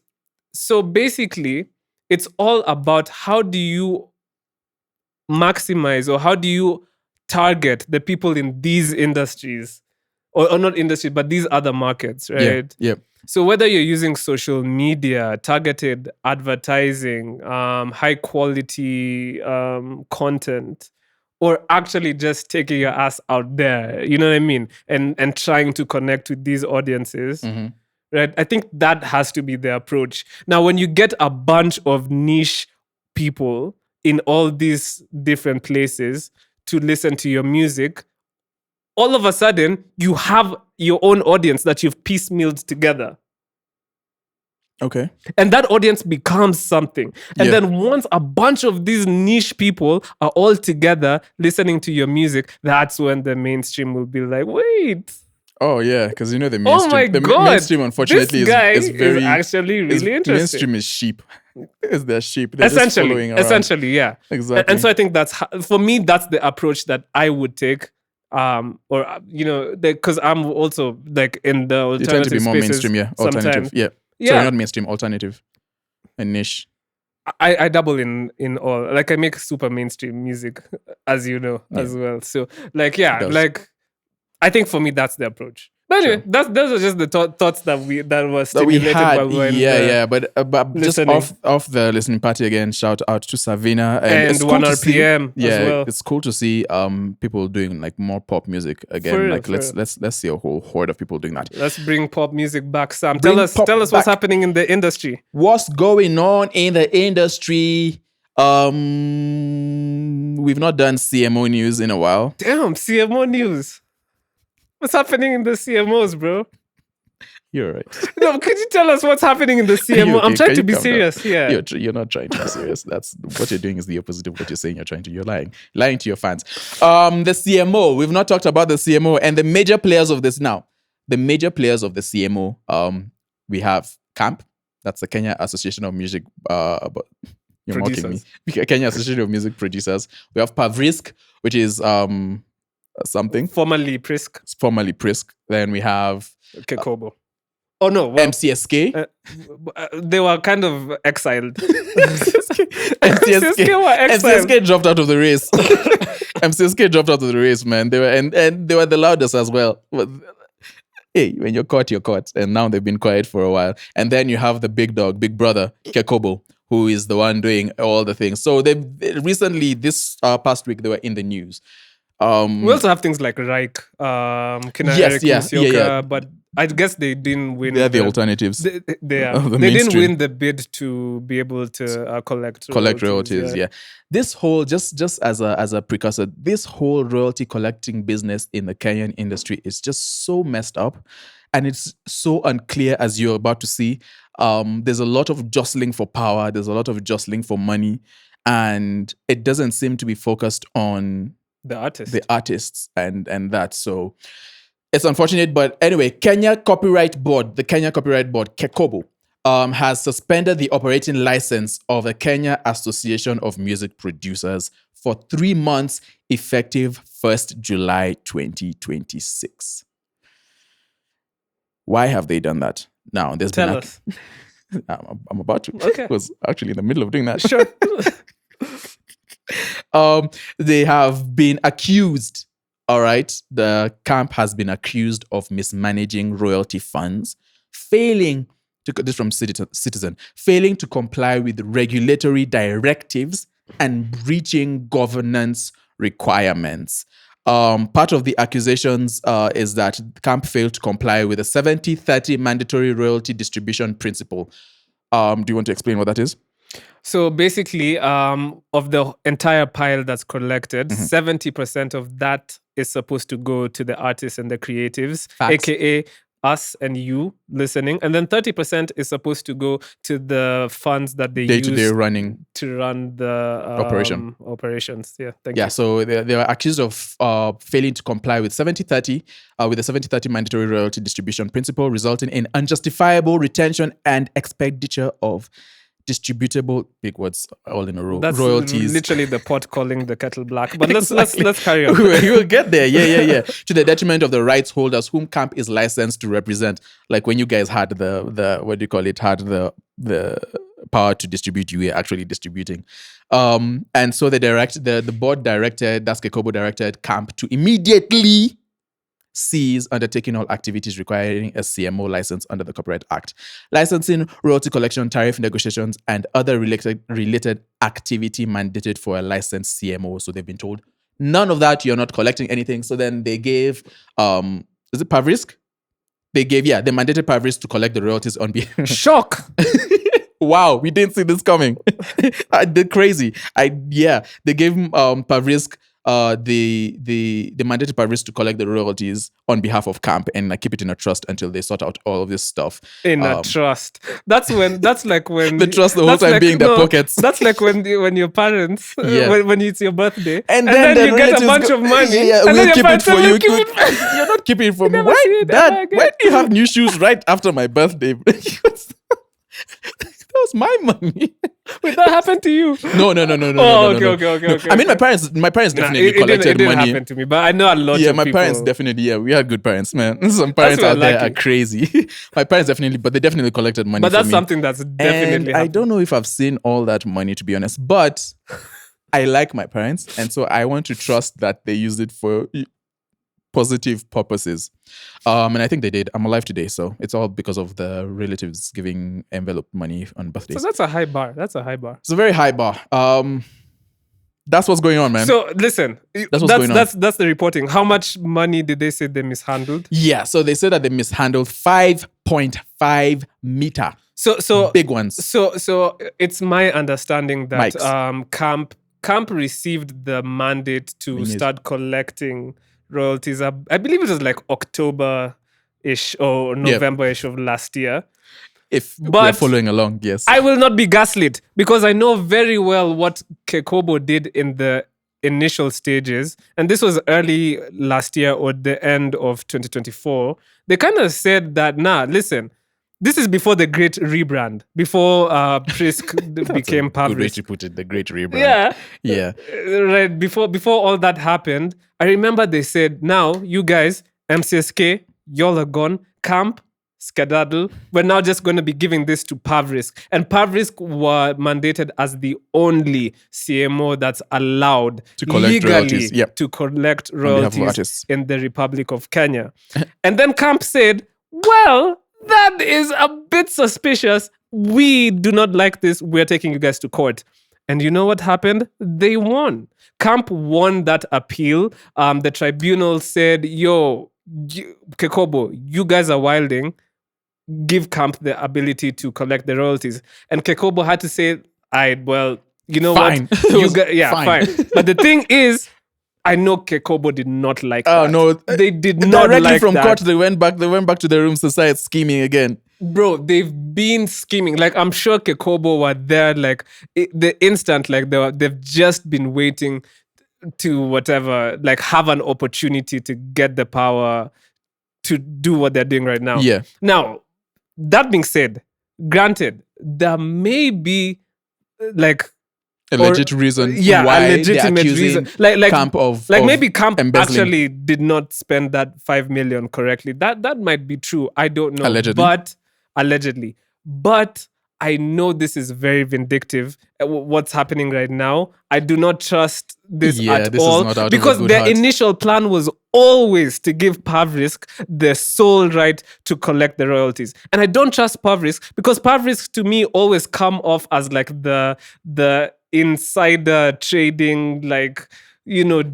So basically, it's all about how do you maximize or how do you target the people in these industries, or not industries, but these other markets, right? Yeah. So whether you're using social media, targeted advertising, high quality content, or actually just taking your ass out there, you know what I mean? And trying to connect with these audiences, right? I think that has to be the approach. Now, when you get a bunch of niche people in all these different places to listen to your music, all of a sudden, you have your own audience that you've piecemealed together. Okay. And that audience becomes something. And then once a bunch of these niche people are all together listening to your music, that's when the mainstream will be like, wait. Oh, yeah. Because you know the mainstream. Oh my God. Mainstream, unfortunately, this guy is very. actually really interesting. Mainstream is sheep. It's their sheep. They're just following around. Essentially, yeah. Exactly. And so I think for me, that's the approach that I would take. Or because I'm also like in the alternative, you tend to be more mainstream, alternative, sometimes. yeah. Sorry, not mainstream, alternative, and niche. I dabble in all. Like I make super mainstream music, as you know, as well. So like I think for me that's the approach. But anyway, those are just the thoughts that were stimulated while we were but just off the listening party again, shout out to Savinnah and it's 1 cool RPM to see, as well. it's cool to see people doing like more pop music again. Let's see a whole horde of people doing that. Let's bring pop music back, Sam. Tell us what's happening in the industry. What's going on in the industry? We've not done CMO news in a while. Damn, CMO news. What's happening in the CMOs, bro? You're right. No, could you tell us what's happening in the CMO? I'm trying to be serious here. You're not trying to be serious. That's what you're doing is the opposite of what you're saying. You're lying to your fans. The CMO. We've not talked about the CMO and the major players of this now. The major players of the CMO. We have KAMP. That's the Kenya Association of Music. You're mocking me. Kenya Association of Music Producers. We have Pavrisk, which is something. Formerly Prisk. Then we have KECOBO. Oh no, MCSK. They were kind of exiled. MCSK were exiled. MCSK dropped out of the race. MCSK dropped out of the race, man. They were and they were the loudest as well. Hey, when you're caught, you're caught. And now they've been quiet for a while. And then you have the big dog, big brother, KECOBO, who is the one doing all the things. So they recently, this past week, they were in the news. We also have things like Reich, but I guess they didn't win. They're the alternatives. They didn't win the bid to be able to collect royalties. Yeah. This whole just as a precursor, this whole royalty collecting business in the Kenyan industry is just so messed up, and it's so unclear, as you're about to see. There's a lot of jostling for power. There's a lot of jostling for money, and it doesn't seem to be focused on the artists and that. So it's unfortunate, but anyway, the Kenya Copyright Board, KECOBO, has suspended the operating license of the Kenya Association of Music Producers for 3 months, effective 1st July 2026. Why have they done that? Now, Tell us. I'm about to. Okay. I was actually in the middle of doing that. Sure. They have been accused, all right? The KAMP has been accused of mismanaging royalty funds, failing to comply with regulatory directives and breaching governance requirements. Part of the accusations is that KAMP failed to comply with the 70-30 mandatory royalty distribution principle. Do you want to explain what that is? So basically, of the entire pile that's collected, 70% of that is supposed to go to the artists and the creatives, aka us and you listening. And then 30% is supposed to go to the funds that they use day-to-day running to run the operations. Yeah, thank you. So they were accused of failing to comply with 70-30, with the 70-30 mandatory royalty distribution principle, resulting in unjustifiable retention and expenditure of distributable, big words all in a row. That's royalties. literally the pot calling the kettle black. But let's carry on. We'll get there. Yeah. To the detriment of the rights holders whom KAMP is licensed to represent. Like when you guys had the what do you call it? Had the power to distribute, you were actually distributing. And so the board directed, that's KECOBO directed KAMP to immediately cease undertaking all activities requiring a CMO license under the Copyright Act. Licensing, royalty collection, tariff negotiations, and other related activity mandated for a licensed CMO. So they've been told, none of that, you're not collecting anything. So then they gave, is it Pavrisk? They mandated Pavrisk to collect the royalties on behalf. Shock! Wow, we didn't see this coming. I did crazy. They gave Pavrisk the mandated Pavrisk to collect the royalties on behalf of KAMP and like keep it in a trust until they sort out all of this stuff. In a trust. That's like when the trust the whole time being their pockets. That's like when your parents when it's your birthday and then you get a bunch of money. Yeah, and we'll keep it for you. You're not keeping it for me. Why, Dad? Why do you have new shoes right after my birthday? That was my money. Wait, that happened to you? No. Okay. I mean, my parents definitely collected it didn't money. Happen to me, but I know a lot of people. Yeah, my parents definitely. Yeah, we had good parents, man. Some parents out there are crazy. My parents but they definitely collected money. But that's me. Something that's definitely. And I don't know if I've seen all that money, to be honest. But I like my parents, and so I want to trust that they used it for positive purposes. And I think they did. I'm alive today, so it's all because of the relatives giving envelope money on birthdays. So that's a high bar. It's a very high bar. That's what's going on, man. So listen, that's the reporting. How much money did they say they mishandled? Yeah, so they said that they mishandled 5.5 meter. So big ones. So it's my understanding that KAMP received the mandate to start collecting royalties. I believe it was like October-ish or November-ish of last year. If we're following along, yes. I will not be gaslit because I know very well what KECOBO did in the initial stages. And this was early last year or the end of 2024. They kind of said that, listen, this is before the great rebrand, before Prisk became public. Good way to put it, the great rebrand. Yeah. Right, before all that happened, I remember they said, now, you guys, MCSK, y'all are gone. KAMP, Skedaddle, we're now just going to be giving this to Pavrisk. And Pavrisk were mandated as the only CMO that's allowed to collect legally royalties. To collect royalties in the Republic of Kenya. And then KAMP said, well, that is a bit suspicious. We do not like this. We're taking you guys to court. And you know what happened? They won. KAMP won that appeal. The tribunal said, KECOBO, you guys are wilding. Give KAMP the ability to collect the royalties. And KECOBO had to say, well, you know fine. What? Fine. But the thing is, I know KECOBO did not like that. Oh, no. They did not directly like from that. court, they went back to their rooms to start scheming again. Bro, they've been scheming. Like, I'm sure KECOBO were there, like, the instant, like, they've just been waiting to whatever, like, have an opportunity to get the power to do what they're doing right now. Yeah. Now, that being said, granted, there may be, like, a legit reason why a legitimate reason. Like KAMP of maybe KAMP embezzling. Actually did not spend that 5 million correctly. That might be true. I don't know. Allegedly. But I know this is very vindictive. What's happening right now, I do not trust this at all. Is not because their initial plan was always to give Pavrisk the sole right to collect the royalties. And I don't trust Pavrisk because Pavrisk to me always come off as like the insider trading, like,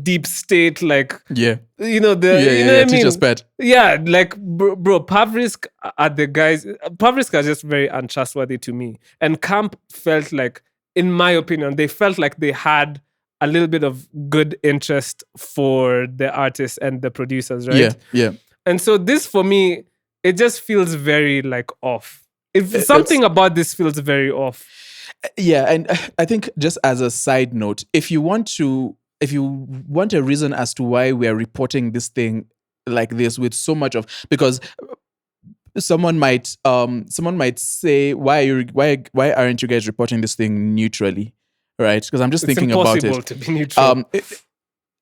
deep state, like, what I mean? Teacher's pet. Yeah, like, bro, Pavrisk are the guys. Pavrisk are just very untrustworthy to me. And KAMP felt like, in my opinion, they felt like they had a little bit of good interest for the artists and the producers, right? Yeah. And so this, for me, it just feels very, like, off. Something about this feels very off. Yeah, and I think just as a side note, if you want a reason as to why we are reporting this thing like this with so much of, because someone might say, why aren't you guys reporting this thing neutrally, right? Because I'm just It's thinking about it. impossible to be neutral.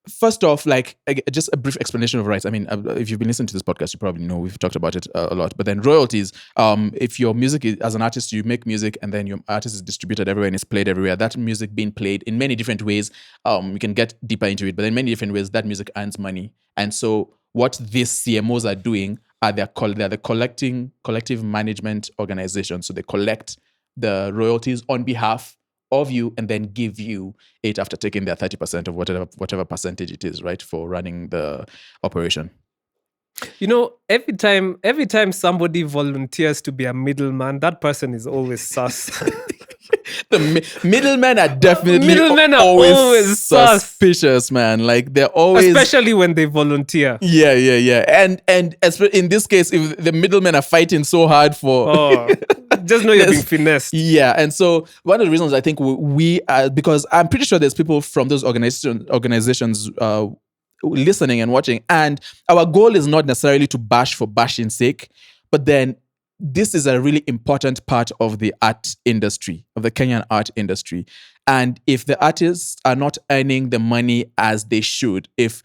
First off, like just a brief explanation of rights. I mean, if you've been listening to this podcast, you probably know we've talked about it a lot. But then royalties, if your music is, as an artist, you make music and then your artist is distributed everywhere and it's played everywhere. That music being played in many different ways. You can get deeper into it, but in many different ways, that music earns money. And so what these CMOs are doing are they're the collective management organization. So they collect the royalties on behalf of you and then give you it after taking their 30% of whatever percentage it is, right, for running the operation. You know, every time somebody volunteers to be a middleman, that person is always sus. The middlemen are definitely always suspicious, man. Like they're always, especially when they volunteer. Yeah. And in this case, if the middlemen are fighting so hard for, just know you're being finessed. Yeah, and so one of the reasons I think we are, because I'm pretty sure there's people from those organizations listening and watching, and our goal is not necessarily to bash for bashing's sake, but then this is a really important part of the art industry, of the Kenyan art industry. And if the artists are not earning the money as they should, if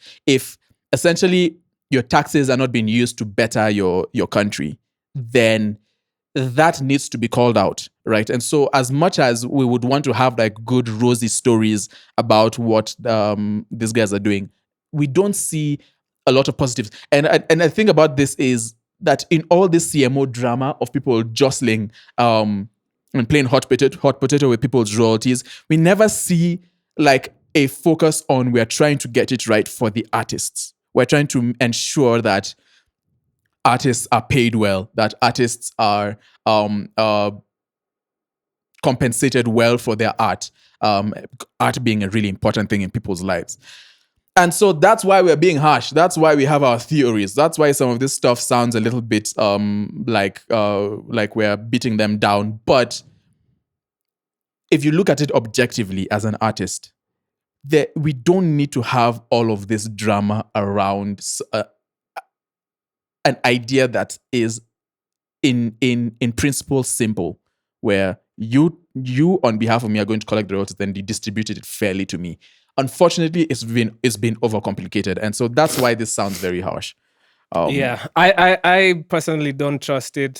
essentially your taxes are not being used to better your country, then that needs to be called out, right? And so as much as we would want to have like good rosy stories about what these guys are doing, we don't see a lot of positives. And I think about this is that in all this CMO drama of people jostling and playing hot potato with people's royalties, we never see like a focus on we're trying to get it right for the artists. We're trying to ensure that artists are paid well, that artists are compensated well for their art, art being a really important thing in people's lives. And so that's why we're being harsh. That's why we have our theories. That's why some of this stuff sounds a little bit like we're beating them down. But if you look at it objectively as an artist, we don't need to have all of this drama around an idea that is in principle simple, where you on behalf of me are going to collect the royalties, then you distributed it fairly to me. Unfortunately, it's been overcomplicated, and so that's why this sounds very harsh. I personally don't trust it.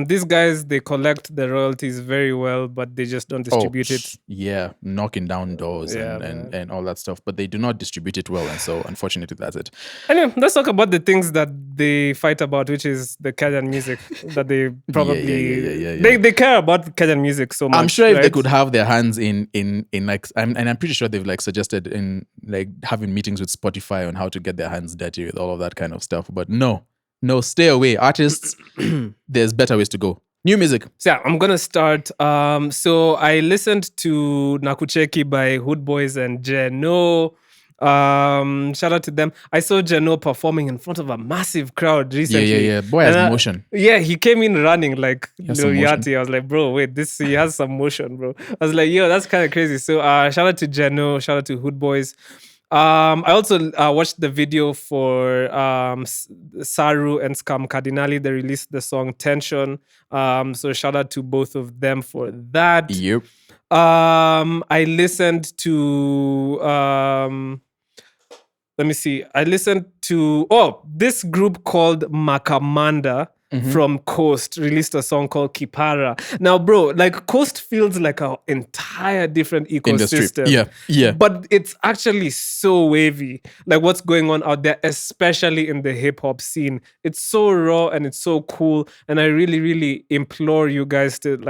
These guys, they collect the royalties very well, but they just don't distribute it. Yeah, knocking down doors and all that stuff, but they do not distribute it well, and so unfortunately, that's it. Anyway, let's talk about the things that they fight about, which is the Kenyan music that they probably they care about Kenyan music so much. I'm sure if they could have their hands in like, and I'm pretty sure they've like suggested in like having meetings with Spotify on how to get their hands dirty with all of that kind of stuff. But no, stay away. Artists, there's better ways to go. New music. So yeah, I'm gonna start. So I listened to Nakucheki by Hood Boys and Jeno. Shout out to them. I saw Jeno performing in front of a massive crowd recently. Yeah. Boy has motion. Yeah, he came in running like Yati. I was like, bro, wait, he has some motion, bro. I was like, yo, that's kind of crazy. So shout out to Jeno, shout out to Hood Boys. I also watched the video for Saru and Scam Cardinali. They released the song Tension. So shout out to both of them for that. Yep. I listened to let me see. I listened to this group called Makamanda. From Coast released a song called Kipara. Now, bro, like Coast feels like an entire different ecosystem. Industry. Yeah. But it's actually so wavy. Like what's going on out there, especially in the hip hop scene. It's so raw and it's so cool. And I really, really implore you guys to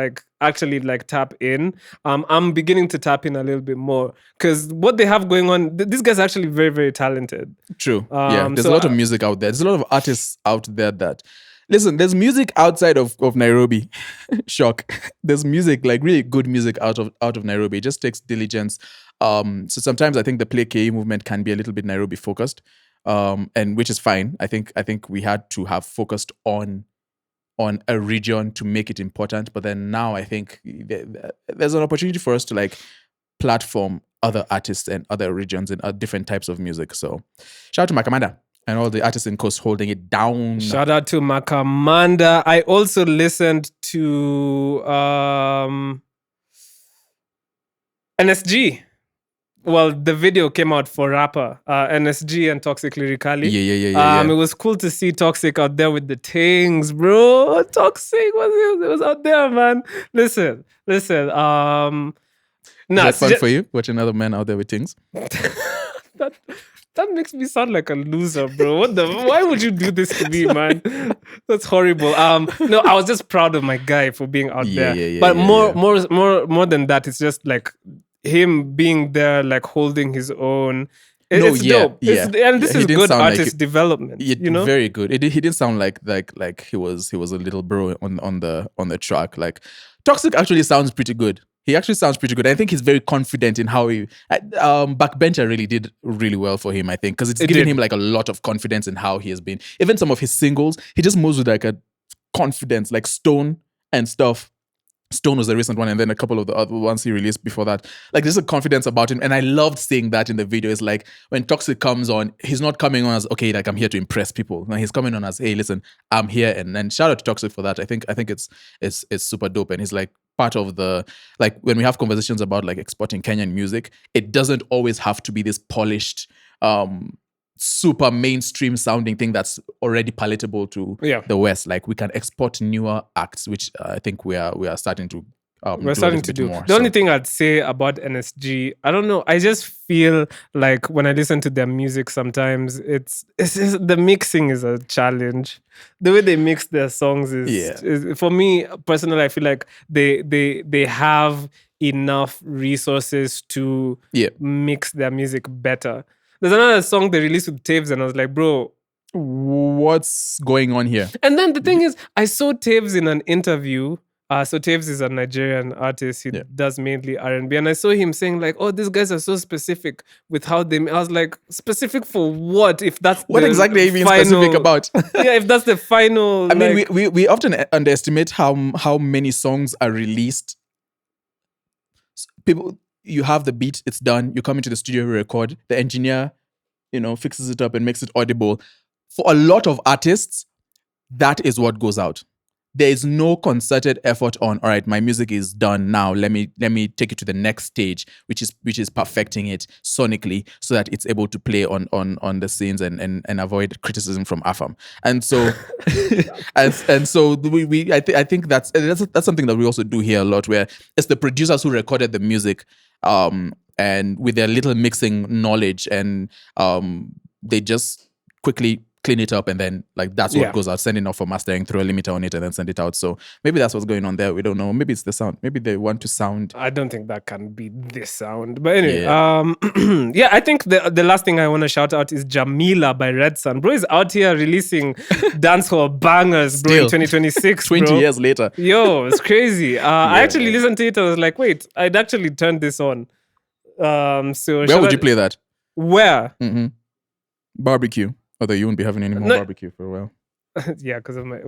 actually tap in. I'm beginning to tap in a little bit more because what they have going on, these guys are actually very, very talented. True. There's a lot of music out there. There's a lot of artists out there that. Listen, there's music outside of Nairobi. Shock. There's music, like really good music out of Nairobi. It just takes diligence. So sometimes I think the Play KE movement can be a little bit Nairobi focused, and which is fine. I think we had to have focused on a region to make it important. But then now I think there's an opportunity for us to platform other artists and other regions and different types of music. So shout out to Makamanda. And all the artists in Coast holding it down. Shout out to Makamanda. I also listened to NSG. Well, the video came out for rapper NSG and Toxic Lyrically. Yeah. It was cool to see Toxic out there with the things, bro. Toxic was out there, man. Listen. Is that fun for you, watching other men out there with things? That makes me sound like a loser, bro. Why would you do this to me, man? That's horrible. No, I was just proud of my guy for being out there. But more than that, it's just like him being there, like holding his own. It's dope. And this is good artist development. You know, very good. He didn't sound like he was a little bro on the track. Like Toxic actually sounds pretty good. He actually sounds pretty good. I think he's very confident in how he... Backbencher really did really well for him, I think, because it's given him like a lot of confidence in how he has been. Even some of his singles, he just moves with like a confidence, like Stone and stuff. Stone was the recent one, and then a couple of the other ones he released before that. Like, there's a confidence about him, and I loved seeing that in the video. It's like, when Toxic comes on, he's not coming on as, okay, like, I'm here to impress people. No, he's coming on as, hey, listen, I'm here, and then shout out to Toxic for that. I think it's super dope, and he's like, part of the, like, when we have conversations about like exporting Kenyan music, it doesn't always have to be this polished, super mainstream sounding thing that's already palatable to the West. Like, we can export newer acts, which I think we are starting to we're starting to do more. The only thing I'd say about NSG, I don't know, I just feel like when I listen to their music sometimes, it's just, the mixing is a challenge. The way they mix their songs is for me personally, I feel like they have enough resources to mix their music better. There's another song they released with Taves, and I was like, bro, what's going on here? And then the thing is, I saw Taves in an interview. So Taves is a Nigerian artist. He does mainly R&B. And I saw him saying like, oh, these guys are so specific with how they... I was like, specific for what? If that's what exactly are you being specific about? If that's the final... I mean, we often underestimate how many songs are released. People, you have the beat, it's done. You come into the studio, you record. The engineer, fixes it up and makes it audible. For a lot of artists, that is what goes out. There is no concerted effort on, all right, my music is done now. Let me take it to the next stage, which is perfecting it sonically so that it's able to play on the scenes and avoid criticism from Afam. And so and so I think that's something that we also do here a lot, where it's the producers who recorded the music and with their little mixing knowledge, and they just quickly clean it up, and then like that's what goes out, send it off for mastering, throw a limiter on it, and then send it out. So maybe that's what's going on there. We don't know. Maybe it's the sound. Maybe they want to sound. I don't think that can be this sound. But anyway, I think the last thing I want to shout out is Jamila by Red Sun. Bro is out here releasing dancehall bangers, bro, in 2026. 20 years later. Yo, it's crazy. I actually listened to it. I was like, wait, I'd actually turned this on. So where would you play that? Where? Barbecue. Although you won't be having any more barbecue for a while. Yeah, because of my...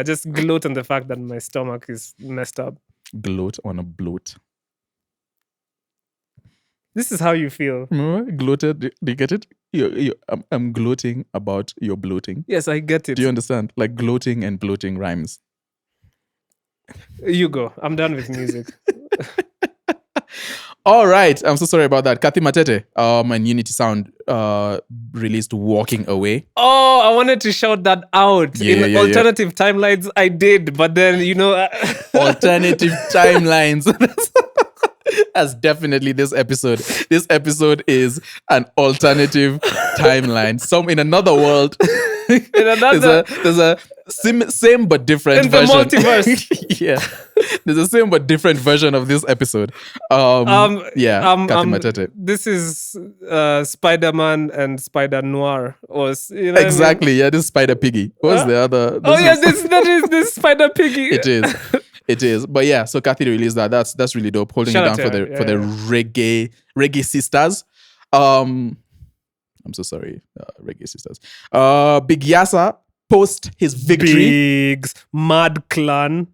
just gloat on the fact that my stomach is messed up. Gloat on a bloat. This is how you feel. Gloated. Do you get it? I'm gloating about your bloating. Yes, I get it. Do you understand? Like gloating and bloating rhymes. You go. I'm done with music. All right. I'm so sorry about that. Kathy Matete and Unity Sound released Walking Away. Oh, I wanted to shout that out. In alternative timelines, I did. But then, alternative timelines. That's definitely this episode. This episode is an alternative timeline. In another world. There's a same but different in version. The multiverse. There's a same but different version of this episode. Kathy Matete. This is Spider-Man and Spider Noir. Exactly. Yeah, this is Spider Piggy. What's the other? This Spider Piggy. It is. But yeah, so Kathy released that. That's really dope. Holding it down for the reggae sisters. I'm so sorry, reggae sisters. Big Yasa post his victory. Biggs, Mad Clan.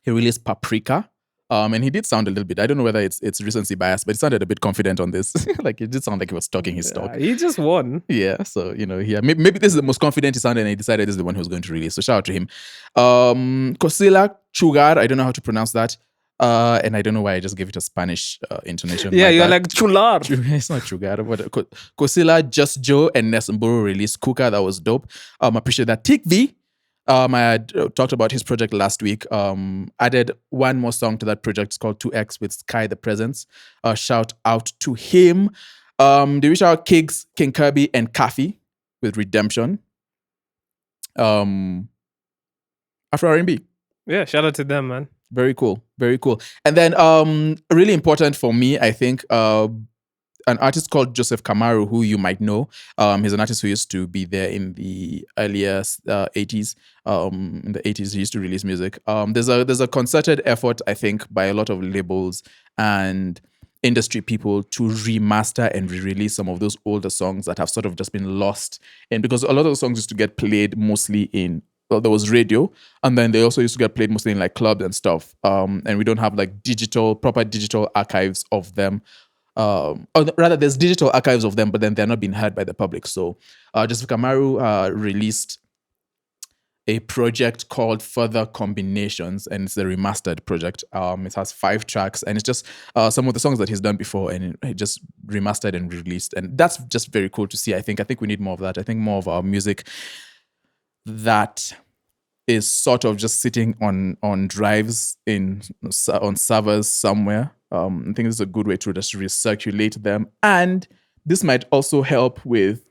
He released Paprika. And he did sound a little bit. I don't know whether it's recency bias, but it sounded a bit confident on this. Like it did sound like he was talking his talk. He just won. Yeah, so maybe this is the most confident he sounded, and he decided this is the one who was going to release. So shout out to him. Kosila Chugar, I don't know how to pronounce that. And I don't know why I just gave it a Spanish intonation. Yeah, you're like chular. It's not Chugar, but Kosila, Just Joe, and Nesamburu released Kuka. That was dope. Appreciate that. Tick V. I had talked about his project last week. Added one more song to that project. It's called 2X with Sky the Presence. Shout out to him. They reached out Kiggs, King Kirby, and Kafi with Redemption. Afro R&B. Yeah, shout out to them, man. Very cool. Very cool. And then really important for me, I think, an artist called Joseph Kamaru, who you might know. He's an artist who used to be there in the earlier 80s. In the 80s, he used to release music. There's a concerted effort, I think, by a lot of labels and industry people to remaster and re-release some of those older songs that have sort of just been lost. And because a lot of the songs used to get played mostly in, well, there was radio, and then they also used to get played mostly in like clubs and stuff. And we don't have like proper digital archives of them. Or rather, there's digital archives of them, but then they're not being heard by the public. So Joseph Kamaru released a project called Further Combinations, and it's a remastered project. It has 5 tracks, and it's just some of the songs that he's done before, and it just remastered and released. And that's just very cool to see. I think we need more of that. I think more of our music that is sort of just sitting on drives on servers somewhere. I think this is a good way to just recirculate them, and this might also help with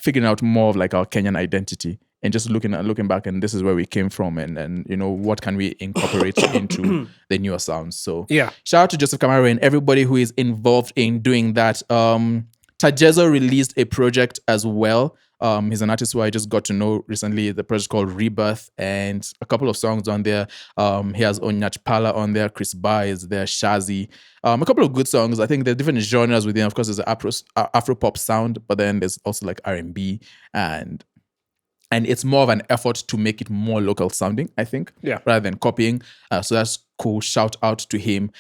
figuring out more of like our Kenyan identity and just looking back, and this is where we came from, and what can we incorporate into the newer sounds. So yeah, shout out to Joseph Kamaru and everybody who is involved in doing that. Tajezo released a project as well. He's an artist who I just got to know recently. The project called Rebirth, and a couple of songs on there. He has Onyachpala on there, Chris Ba is there, Shazi. A couple of good songs. I think there are different genres within. Of course, there's an Afro pop sound, but then there's also like R&B, and it's more of an effort to make it more local sounding, I think, rather than copying. So that's cool. Shout out to him.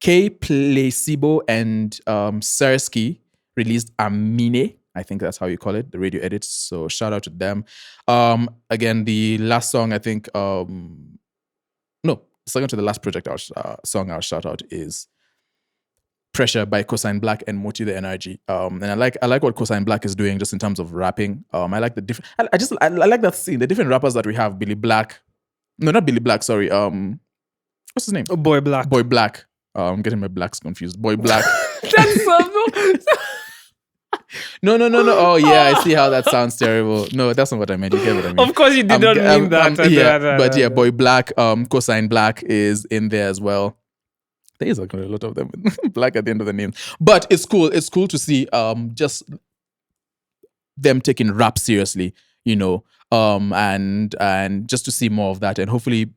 K Placebo and Sersky released Amine. I think that's how you call it, the radio edits. So shout out to them. Again, the last song, I think, second to the last project song I'll shout out is Pressure by Cosine Black and Moti the Energy. And I like what Cosine Black is doing just in terms of rapping. I like the different. I like that scene. The different rappers that we have. Billy Black. No, not Billy Black. Sorry. What's his name? Boy Black. Boy Black. I'm getting my blacks confused. Boy Black. That's No. Oh, yeah, I see how that sounds terrible. No, that's not what I meant. You get what I mean. Of course, you did not mean that. Boy Black, Cosine Black is in there as well. There is a lot of them with Black at the end of the name. But it's cool. It's cool to see just them taking rap seriously, and just to see more of that, and hopefully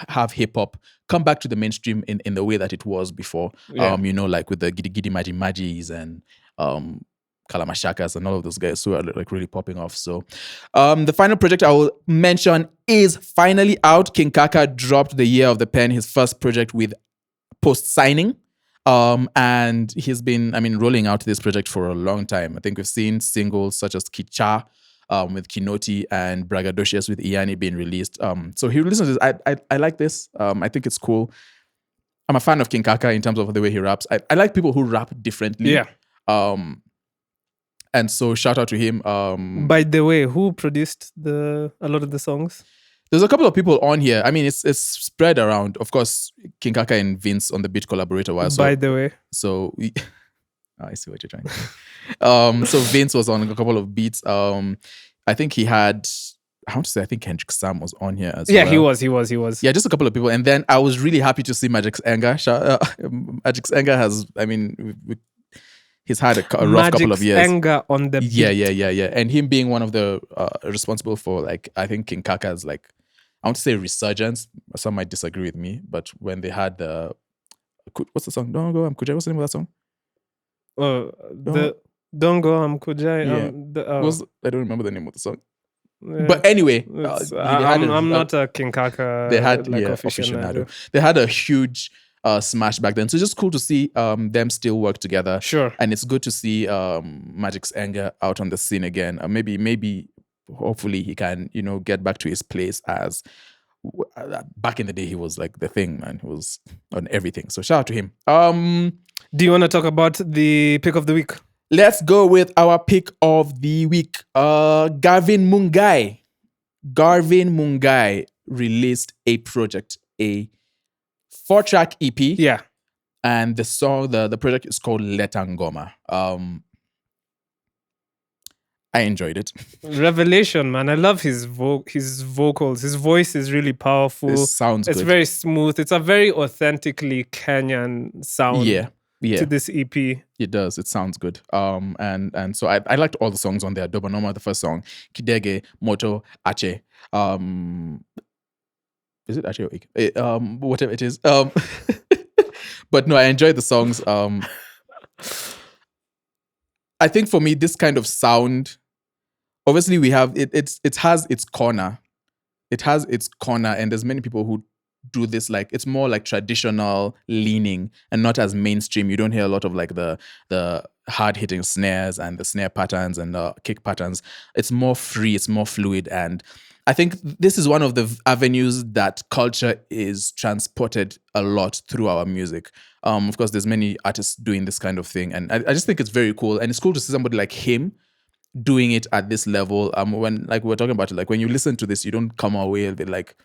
have hip hop come back to the mainstream in the way that it was before. Like with the Giddy Giddy Maji Majis and Kalamashakas and all of those guys who are like really popping off. So the final project I will mention is finally out. King Kaka dropped The Year of the Pen, his first project with post-signing. And he's been, rolling out this project for a long time. I think we've seen singles such as Kicha with Kinoti and Bragadocious with Iyani being released. So he releases this. I like this. I think it's cool. I'm a fan of King Kaka in terms of the way he raps. I like people who rap differently. Yeah. And so shout out to him. By the way, who produced a lot of the songs? There's a couple of people on here. It's spread around. Of course, King Kaka and Vince on the beat collaborator was. By the way. So I see what you're trying to say. So Vince was on a couple of beats. I think he had, I want to say, I think Kendrick Sam was on here as well. Yeah, he was. Yeah, just a couple of people. And then I was really happy to see Magic's Anger. Magic's Anger has, he's had a rough couple of years. Magic's Anger on the beat. Yeah. And him being one of the responsible for, I think King Kaka's, I want to say resurgence. Some might disagree with me, but when they had what's the song? Don't Go, I'm Kujai. What's the name of that song? Don't Go, I'm Kujai. Yeah. I don't remember the name of the song. Yeah. But anyway, I'm not a King Kaka they had aficionado. They had a huge smash back then. So it's just cool to see them still work together. Sure. And it's good to see Magic's anger out on the scene again. Maybe hopefully he can, get back to his place as back in the day he was like the thing, man. He was on everything. So shout out to him. Do you want to talk about the pick of the week? Let's go with our pick of the week. Garvin Mungai. Garvin Mungai released a project, a 4-track EP. Yeah. And the song, the project is called Letangoma. I enjoyed it. Revelation, man. I love his vocals. His voice is really powerful. It sounds good. It's very smooth. It's a very authentically Kenyan sound. Yeah. To this EP. It does. It sounds good. And so I liked all the songs on there. Doba, Noma, the first song. Kidege, Moto, Ache. Is it Ache or Ike? Whatever it is. But no, I enjoyed the songs. I think for me, this kind of sound, obviously we have, it has its corner. It has its corner, and there's many people who do this, like it's more like traditional leaning and not as mainstream. You don't hear a lot of like the hard hitting snares and the snare patterns and the kick patterns. It's more free, it's more fluid, and I think this is one of the avenues that culture is transported a lot through our music. Of course, there's many artists doing this kind of thing, and I just think it's very cool, and it's cool to see somebody like him doing it at this level. When like we're talking about it, like when you listen to this, you don't come away with like,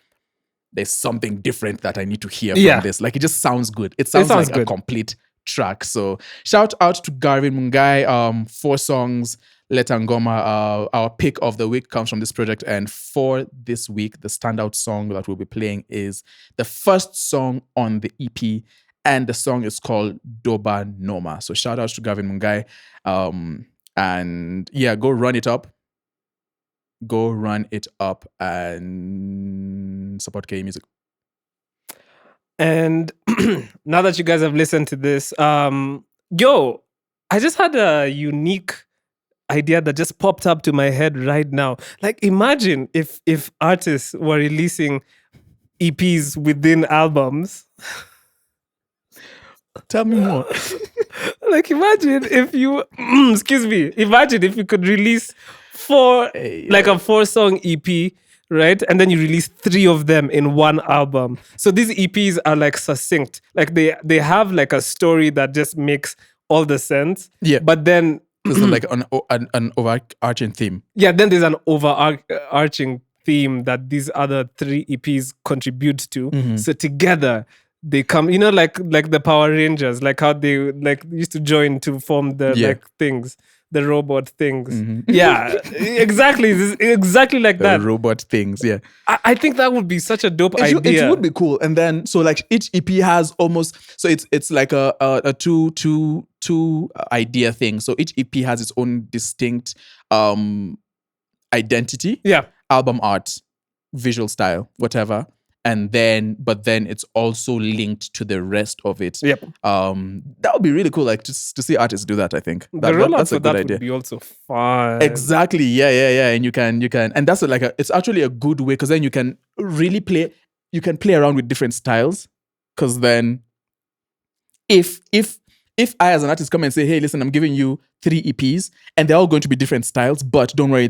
there's something different that I need to hear from this. Like, it just sounds good. It sounds like good. A complete track. So shout out to Garvin Mungai. 4 songs, Letangoma. Our pick of the week comes from this project. And for this week, the standout song that we'll be playing is the first song on the EP. And the song is called Doba Noma. So shout out to Garvin Mungai. And yeah, go run it up. Go run it up and support KE Music. And now that you guys have listened to this, I just had a unique idea that just popped up to my head right now. Like, imagine if artists were releasing EPs within albums. Tell me more. Like, imagine if you, imagine if you could release a 4-song EP, right? And then you release 3 of them in one album. So these EPs are like succinct. Like they have like a story that just makes all the sense. Yeah. But then there's like an overarching theme. Yeah, then there's an overarching theme that these other 3 EPs contribute to. Mm-hmm. So together they come, like the Power Rangers, like how they like used to join to form the like things. The robot things. Mm-hmm. Yeah, exactly. Exactly like that. The robot things, yeah. I think that would be such a dope idea. It would be cool. And then, so like each EP has almost, so it's like a two idea thing. So each EP has its own distinct identity. Yeah. Album art, visual style, whatever. And then, but then it's also linked to the rest of it. Yep. That would be really cool, like just to see artists do that. I think that's a good idea. Would be also fun. Exactly. Yeah. And you can, and that's it's actually a good way because then you can really play around with different styles. Because then, if I as an artist come and say, hey, listen, I'm giving you 3 EPs and they're all going to be different styles, but don't worry,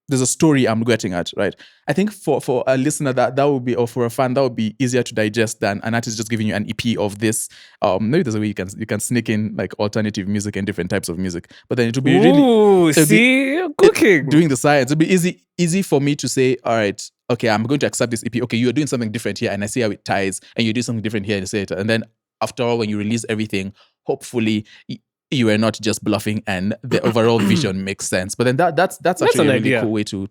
there's a story I'm getting at, right? I think for a listener that would be, or for a fan, that would be easier to digest than an artist just giving you an EP of this. Maybe there's a way you can sneak in like alternative music and different types of music, but then it would be cooking. Doing the science, it'd be easy for me to say, all right, okay, I'm going to accept this EP. Okay, you're doing something different here, and I see how it ties, and you do something different here, and I say it, and then after all, when you release everything, hopefully you are not just bluffing and the overall vision makes sense. But then that's actually a really cool way to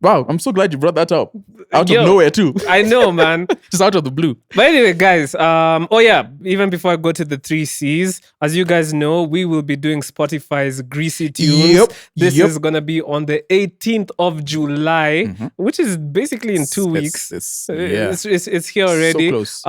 wow, I'm so glad you brought that up. Out of nowhere too. I know, man. Just out of the blue. But anyway, guys, even before I go to the 3 C's, as you guys know, we will be doing Spotify's Greasy Tunes. This is going to be on the 18th of July, which is basically in 2 weeks. It's here already. So close.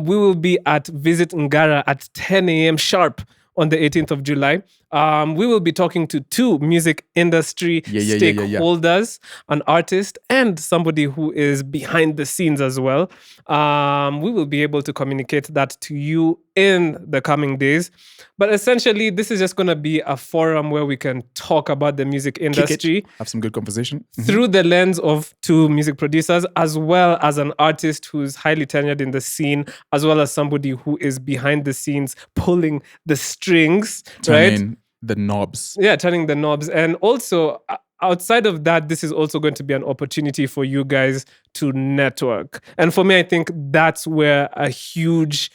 We will be at Visit Ngara at 10 a.m. sharp on the 18th of July. We will be talking to two music industry stakeholders, an artist and somebody who is behind the scenes as well. We will be able to communicate that to you in the coming days. But essentially, this is just going to be a forum where we can talk about the music industry. Have some good conversation. Through the lens of two music producers, as well as an artist who's highly tenured in the scene, as well as somebody who is behind the scenes pulling the strings, Turning the knobs. Yeah, turning the knobs. And also, outside of that, this is also going to be an opportunity for you guys to network. And for me, I think that's where a huge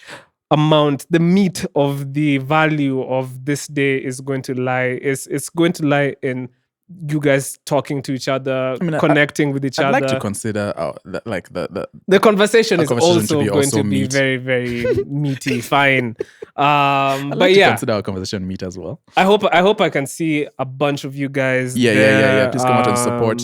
amount, the meat of the value of this day is going to lie. It's going to lie in you guys talking to each other, connecting with each other. I'd like to consider the conversation is also going to be very, very meaty, fine. But yeah, consider our conversation meat as well. I hope I can see a bunch of you guys. Yeah. Please come out and support.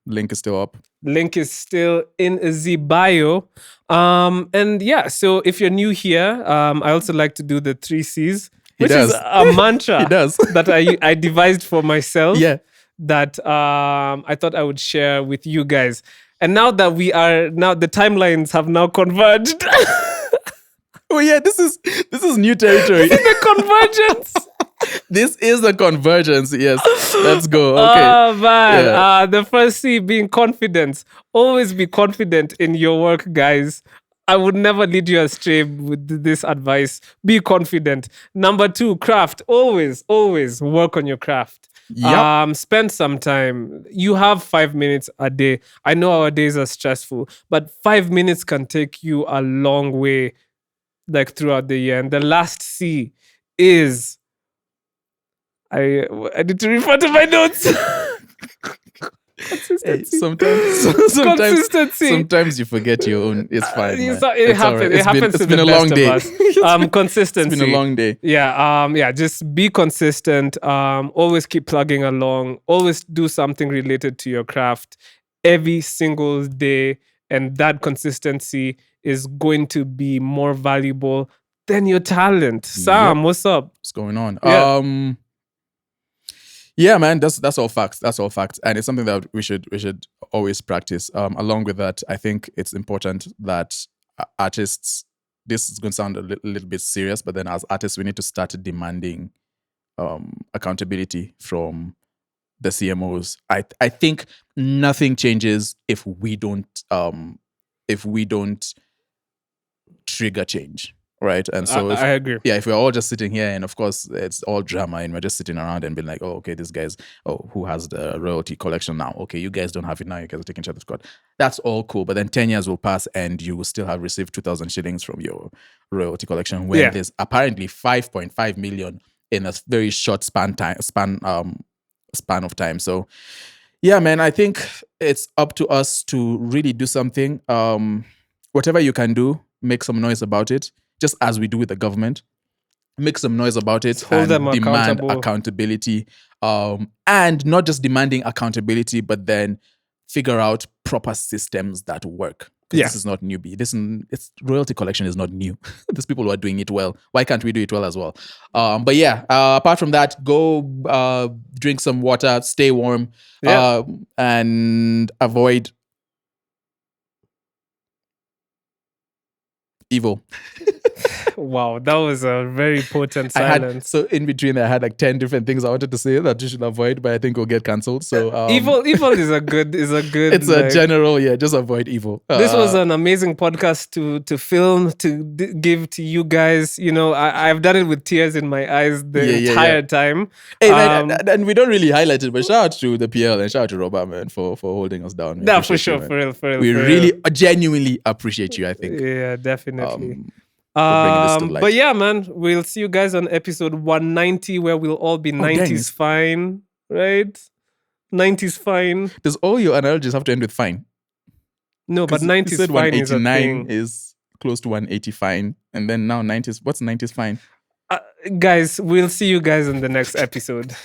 Link is still up. Link is still in the bio. And yeah, so if you're new here, I also like to do the 3 C's. Which is a mantra that I devised for myself. Yeah. That I thought I would share with you guys. And now that the timelines have now converged. Oh yeah, this is new territory. This is the convergence. This is the convergence. Yes, let's go. Okay. Oh man, the first C being confidence. Always be confident in your work, guys. I would never lead you astray with this advice. Be confident. Number 2, craft. Always work on your craft. Yep. Spend some time. You have 5 minutes a day. I know our days are stressful, but 5 minutes can take you a long way, like throughout the year. And the last C is I need to refer to my notes. Consistency. Sometimes you forget your own. It's fine. It happens. Right. It happens to the best of us. Consistency. It's been a long day. Yeah. Just be consistent. Always keep plugging along. Always do something related to your craft every single day, and that consistency is going to be more valuable than your talent. Sam, what's up? What's going on? Yeah, man, that's all facts. That's all facts. And it's something that we should always practice. Along with that, I think it's important that artists, this is going to sound a little bit serious, but then as artists, we need to start demanding accountability from the CMOs. I think nothing changes if we don't trigger change. Right. And so I agree. Yeah, if we're all just sitting here and of course it's all drama and we're just sitting around and being like, oh, okay, this guy's, who has the royalty collection now? Okay, you guys don't have it now, you guys are taking each other's court. That's all cool. But then 10 years will pass and you will still have received 2,000 shillings from your royalty collection when there's apparently 5.5 million in a very short span of time. So yeah, man, I think it's up to us to really do something. Whatever you can do, make some noise about it. Just as we do with the government, make some noise about it and demand accountability. And not just demanding accountability, but then figure out proper systems that work. Because this is not newbie. It's royalty collection is not new. There's people who are doing it well. Why can't we do it well as well? But yeah, apart from that, go drink some water, stay warm, and avoid evil. Wow, that was a very potent silence. So in between, I had like 10 different things I wanted to say that you should avoid, but I think we'll get cancelled. So evil is a good. It's a general, just avoid evil. This was an amazing podcast to film, to give to you guys. You know, I've done it with tears in my eyes the entire time. Hey, man, and we don't really highlight it, but shout out to the PL and shout out to Doba, man, for holding us down. Yeah, for sure, for real. We really genuinely appreciate you, I think. Yeah, definitely. But yeah, man, we'll see you guys on episode 190 where we'll all be 90s fine, right? 90s fine. Does all your analogies have to end with fine? No, but 90s fine 189 is close to 180 fine, and then now 90s. What's 90s fine? Guys, we'll see you guys in the next episode.